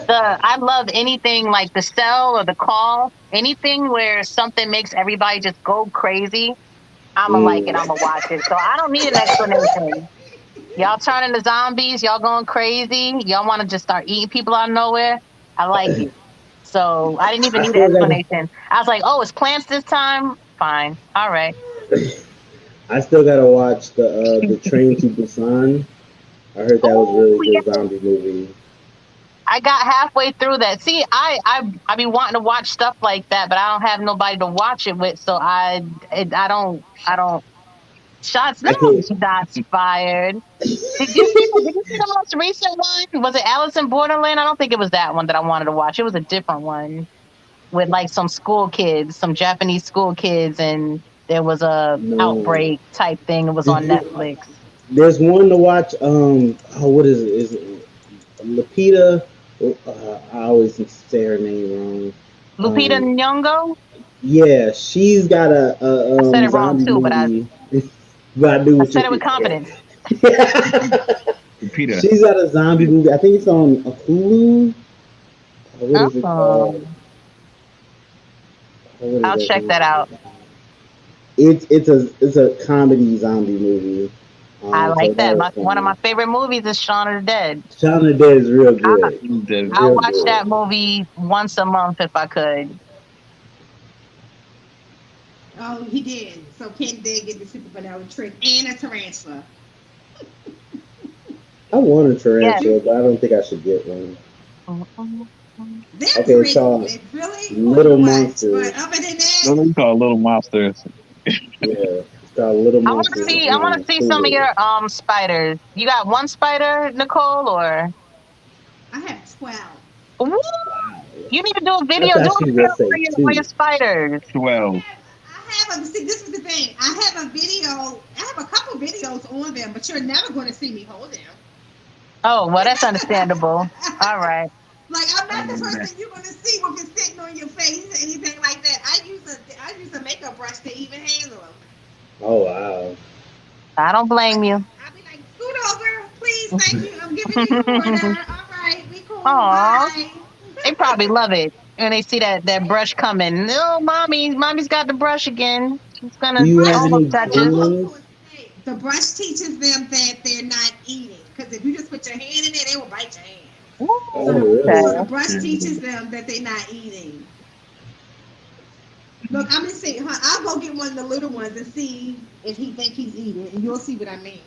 F: I love anything like the cell or the call, anything where something makes everybody just go crazy. I'ma like it,
C: Mm.
F: I'ma watch it. So I don't need an explanation. Y'all turning to zombies, y'all going crazy, y'all wanna just start eating people out of nowhere. I like it. So I didn't even
C: I
F: need an
C: still got.
F: explanation. I was like, oh, it's plants this time? Fine. All right.
C: I still gotta watch the Train to Busan. I heard that was
F: Oh
C: really
F: yeah.
C: good zombie movie.
F: I got halfway through that. See, I be wanting to watch stuff like that, but I don't have nobody to watch it with, so I don't. Shots no
C: I can't.
F: shots fired. Did you see the most recent one? Was it Alice in Borderland? I don't think it was that one that I wanted to watch. It was a different one with like some school kids, some Japanese school kids, and there was a
C: No.
F: outbreak type thing. It was
C: Did
F: on
C: you?
F: Netflix.
C: There's one to watch. Oh, what is it? Is it Lapita? I always say her name wrong.
F: Lupita Nyong'o.
C: Yeah, she's got
F: I said it wrong
C: zombie
F: too, but I
C: movie. But I do
F: I
C: what
F: said
C: you
F: it with confidence.
D: Peter.
C: She's got a zombie movie. I think it's on a Hulu. What is it
F: Oh,
C: called? What is
F: I'll
C: that
F: check that
C: movie?
F: out.
C: It's a comedy zombie movie.
F: I
C: So
F: like
C: that
F: that.
C: was
F: One of my
C: funny.
F: favorite movies is Shaun of the Dead.
C: Shaun of the Dead is real
F: I,
C: good.
F: I'll
C: Real
F: watch
C: good.
F: that movie once a month if I could.
A: Oh, he did. So Ken did get the super vanilla trick and a tarantula.
C: I want a
F: Yes.
C: tarantula, but I don't think I should get one.
A: They're
C: Okay, it's
A: pretty.
C: called
A: It's really cool to
C: Little
A: watch. But
C: Monsters.
A: other than
D: What
A: that,
D: do you call little monsters?
C: Yeah, it's called Little
F: I want to
C: Monsters
F: see. I want to
C: on
F: see some of
C: Hulu.
F: your spiders. You got one spider, Nicole, or
A: I have 12.
F: Ooh,
C: Wow.
F: you need to do a
C: That's
F: video. Do a
C: actually
F: video
C: let's say
F: for all your
C: 2.
F: spiders.
D: 12.
A: I have a see. This is the thing. I have a video. I have a couple videos on them, but you're never going to see me hold them.
F: Oh, well, that's understandable. All right.
A: Like I'm not the person you're gonna see with it sitting on your face or anything like that. I use a makeup brush to even handle them.
C: Oh wow.
F: I don't blame you.
A: I'll be like, scoot over, please, thank you. I'm giving you the order. All right, we cool.
F: Aw,
A: Bye.
F: they probably love it when they see that brush coming. No, mommy's got the brush again. It's
C: Do
F: gonna
C: you have
F: almost
C: any
F: touch
C: green
F: us.
C: ones?
A: The brush teaches them that they're not eating. Because if you just put your hand in there, they will bite your hand.
C: Oh
F: Ooh,
C: really?
A: So the
F: okay.
A: brush teaches them that they're not eating. Look, I'm gonna say, I'll go get one of the little ones and see if he think he's eating, and you'll see what I mean.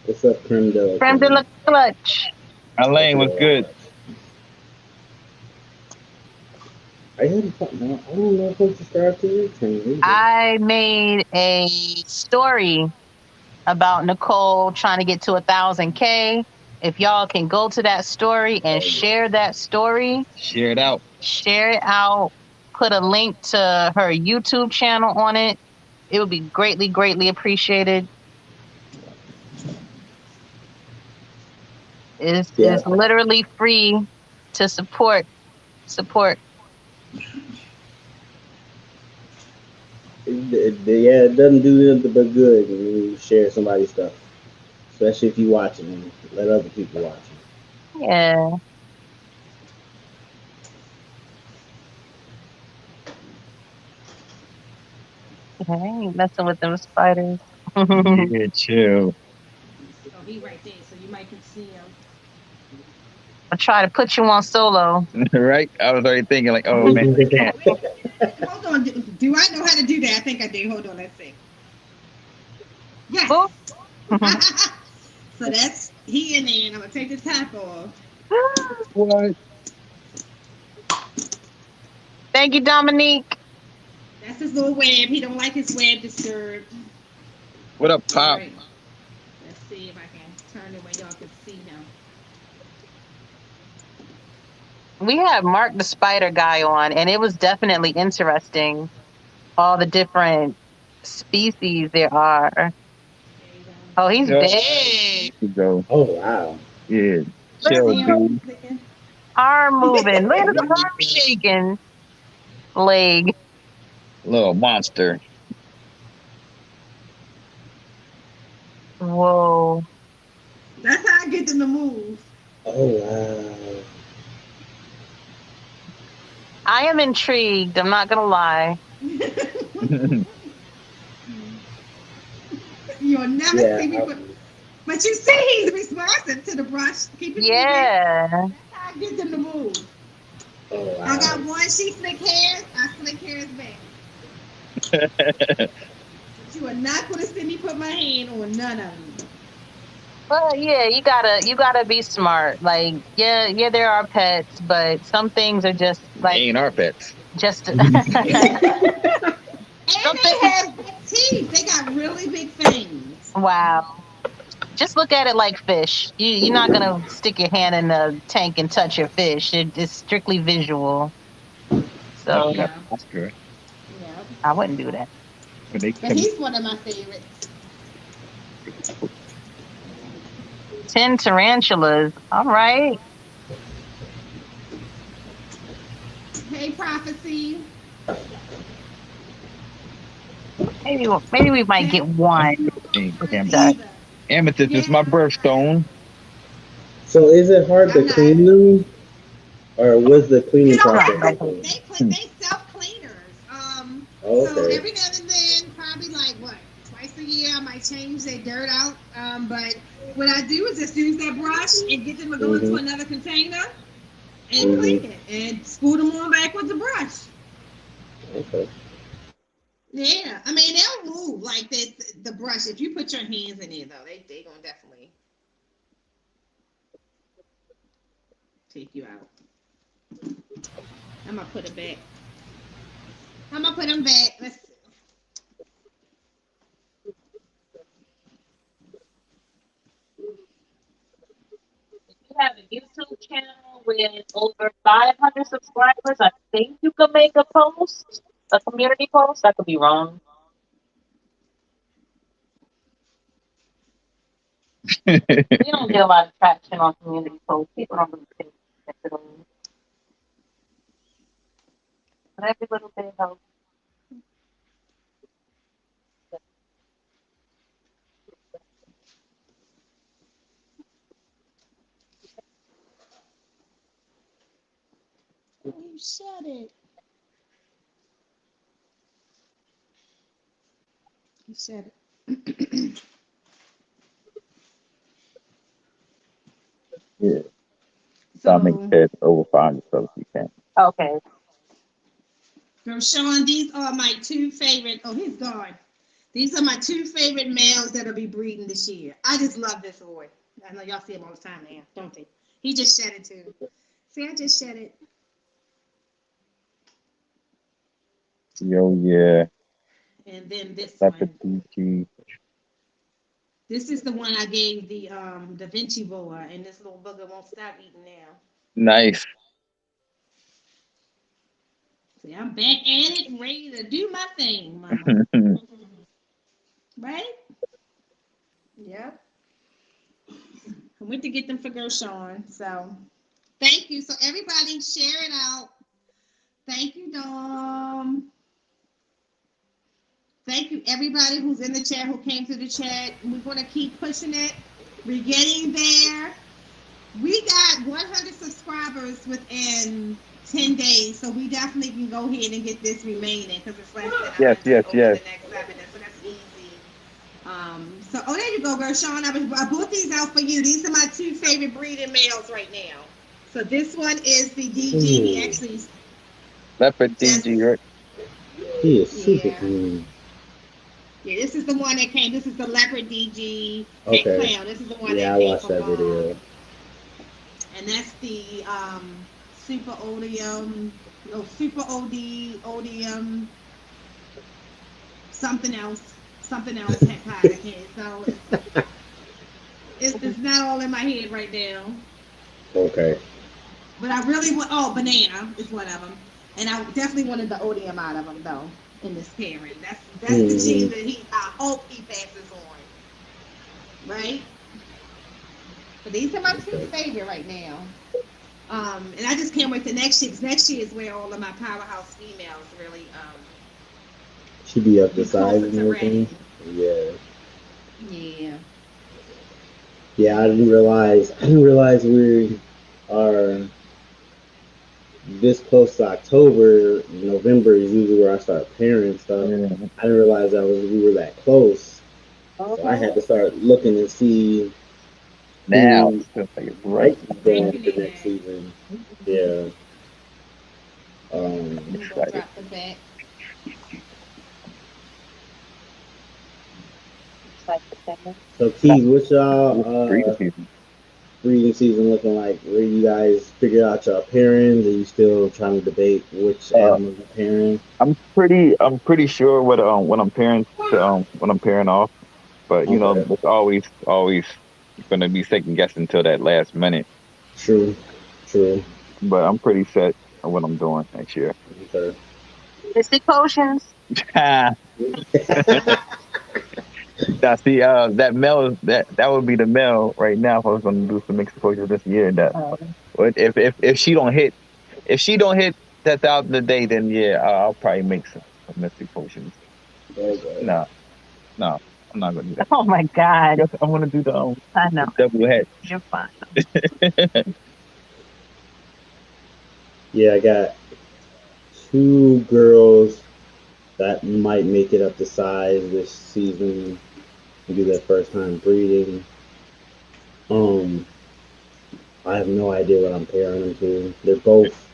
C: What's up, creme de la
F: Creme de la
C: creme?
F: clutch.
D: Elaine was good.
C: I don't know if I'm subscribed to your channel either.
F: I made a story about Nicole trying to get to 1,000K. If y'all can go to that story and share that story,
D: Share it out.
F: put a link to her YouTube channel on it. It would be greatly, greatly appreciated. It's literally free to support.
C: It doesn't do nothing but good when you share somebody's stuff, especially if you watching and let other people watch it.
F: Yeah. I ain't messing with them spiders.
D: Yeah, chill.
A: Oh, he right there, so you might can see him.
F: I'll try to put you on solo.
D: Right? I was already thinking like, oh man, I can't.
A: Hold on, do I know how to do that? I think I do. Hold on, let's see. Yes. So that's he in there, and I'm gonna take the top off.
D: What?
F: Thank you, Dominique.
A: That's his little web. He don't like his web disturbed.
D: What up, Pop?
A: Right. Let's see if I can turn it where y'all can see him.
F: We had Mark the Spider guy on, and it was definitely interesting. All the different species there are. Oh, he's big.
D: Go.
C: Oh wow.
D: Yeah. Chill, dude.
F: Arm moving. Look at his arm shaking. Leg.
D: Little monster.
F: Whoa.
A: That's how I get them to move.
C: Oh wow.
F: I am intrigued. I'm not gonna lie.
A: You'll never see me put. But you see, he's responsive to the brush. Keep it moving. That's how I get them to move.
C: Oh wow.
A: I got one. She flick hairs. I flick hairs back. But you are not going to see me put my hand on none of them.
F: Well, yeah, you gotta be smart. Like, yeah, there are pets, but some things are just like
D: ain't our pets.
F: Just
A: and they have big teeth. They got really big fangs.
F: Wow. Just look at it like fish. You're not gonna stick your hand in the tank and touch your fish. It's strictly visual. So
D: that's good.
A: Yeah.
F: I wouldn't do that.
A: But he's one of my favorites.
F: 10 tarantulas. All right.
A: Hey, Prophecy.
F: Maybe we might get one.
D: Amethyst is my birthstone.
C: So is it hard to clean them? Or was the cleaning process?
A: They self-cleaners. So every now and then, probably like twice a year, I might change their dirt out. But what I do is just use that brush and get them to go into another container and clean it and scoot them on back with the brush.
C: Okay.
A: Yeah, I mean they'll move like the brush. If you put your hands in it though, they gonna definitely take you out. I'm gonna put it back. I'm gonna put them back. Let's see.
F: with over 500 subscribers, I think you could make a post, a community post. I could be wrong. We don't get a lot of traction on community posts. People don't really pay attention to them. But every little bit helps.
A: You said it. You said it.
D: Yeah. So I make it over 500 subs you can.
F: Okay.
A: So Sean, these are my two favorite. Oh, he's gone. These are my two favorite males that'll be breeding this year. I just love this boy. I know y'all see him all the time now, don't they? He just shed it too. See, I just shed it.
D: Yo, yeah.
A: And then this
D: Leopard
A: one.
D: DG.
A: This is the one I gave the Da Vinci boa, and this little booger won't stop eating now.
D: Nice.
A: See, I'm back at it and ready to do my thing, mama. Right? Yep. I went to get them for Gershon. So thank you. So everybody share it out. Thank you, Dom. Thank you, everybody who's in the chat, who came through the chat. We're going to keep pushing it. We're getting there. We got 100 subscribers within 10 days, so we definitely can go ahead and get this remaining because it's less than
D: Yes.
A: the next 7 days, so that's easy. Oh, there you go, Gershon. I brought these out for you. These are my two favorite breeding males right now. So this one is the DG. He actually
D: Leopard DG, right?
C: He is super clean.
A: Yeah, this is the one that came. This is the leopard DG
C: Okay.
A: clown. This is the one
C: Yeah,
A: that
C: I
A: came
C: watched
A: from,
C: that video.
A: and that's the super odium, super odium, something else hepatitis. So it's not all in my head right now.
C: Okay.
A: But I really want. Oh, banana is one of them, and I definitely wanted the odium out of them though. In this pairing, that's the gene that I hope he passes on, right? But these are my two favorite right now, and I just can't wait to next year. 'Cause next year is where all of my powerhouse females really
C: should be up to size and everything. Yeah. I didn't realize we are this close to October. November is usually where I start pairing stuff.
D: Yeah.
C: I didn't realize we were that close.
F: Okay.
C: So I had to start looking and see
D: Now,
C: right going into next season. Yeah.
A: drop the back.
C: So Keys, what's y'all breeding season looking like? Where you guys figured out your pairings? Are you still trying to debate which animals you're pairing?
D: I'm pretty sure what I'm pairing off, but you know, it's always gonna be second guessing until that last minute.
C: True.
D: But I'm pretty set on what I'm doing next year.
C: Okay.
F: Mystic potions.
D: Now, see, that male, that would be the male right now. If I was going to do some mixed potions this year, if she don't hit, that's out the day, then yeah, I'll probably make some mystic potions. No, I'm not gonna do that.
F: Oh my God!
D: I'm gonna do the
F: I know.
D: double head.
F: You're fine.
C: Yeah, I got 2 girls that might make it up to size this season. Maybe their first time breeding. I have no idea what I'm pairing them to. They're both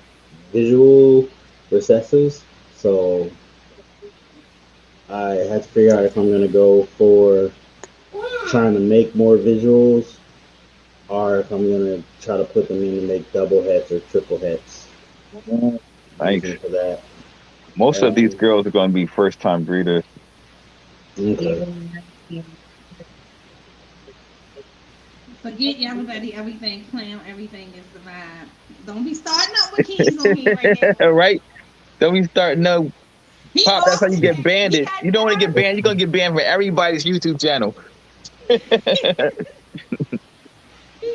C: visual recessives, so I have to figure out if I'm gonna go for trying to make more visuals, or if I'm gonna try to put them in to make double heads or triple heads.
D: Nice.
C: For that.
D: Most of these girls are going to be first time breeders.
C: Okay.
A: Forget everybody, everything, clown, everything is the vibe. Don't be starting up with keys on here right now.
D: Right? Don't be starting no
A: He
D: pop. That's how
A: lost
D: you
A: it
D: get
A: now.
D: banned.
A: He
D: You don't want to get banned. You're gonna get banned from everybody's YouTube channel.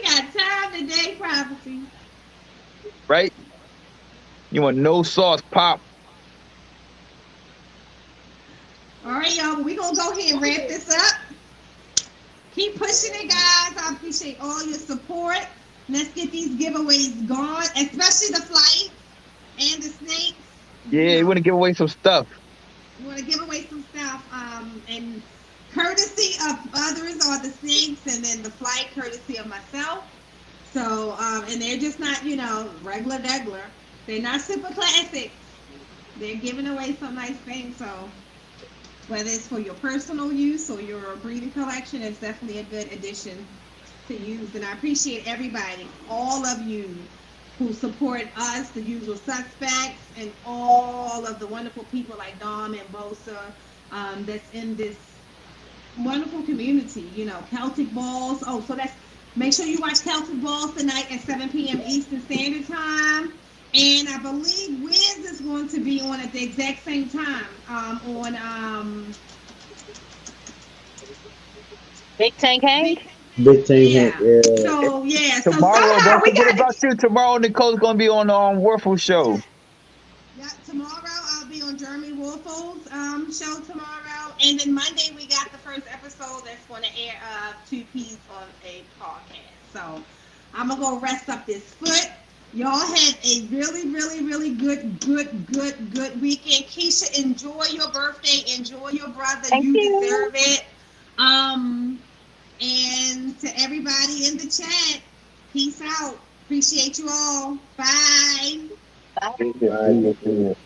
A: got time today, prophecy.
D: Right? You want no sauce, pop.
A: All right, y'all. We're gonna go ahead and wrap this up. Keep pushing it, guys. I appreciate all your support. Let's get these giveaways going, especially the flight and the snakes.
D: Yeah, you want to give away some stuff.
A: We want to give away some stuff. And courtesy of others are the snakes, and then the flight courtesy of myself. So, and they're just not, regular. They're not super classic. They're giving away some nice things. So, whether it's for your personal use or your breeding collection, it's definitely a good addition to use. And I appreciate everybody, all of you who support us, the usual suspects, and all of the wonderful people like Dom and Bosa that's in this wonderful community. Celtic Balls. Oh, so make sure you watch Celtic Balls tonight at 7 p.m. Eastern Standard Time. And I believe Wiz is going to be on at the exact same time on
F: Big Tank Hank.
C: Big Tank Hank, yeah.
A: So yeah.
D: Tomorrow,
A: so
D: don't forget about you. Tomorrow, Nicole's gonna be on the Warfel show.
A: Yeah, tomorrow I'll be on Jeremy Wolfel's show tomorrow, and then Monday we got the first episode that's going to air 2 P's on a podcast. So I'm gonna go rest up this foot. Y'all have a really, really, really good weekend. Keisha, enjoy your birthday. Enjoy your brother.
F: Thank you.
A: Deserve it. And to everybody in the chat, peace out. Appreciate you all. Bye.
F: Bye.
C: Bye.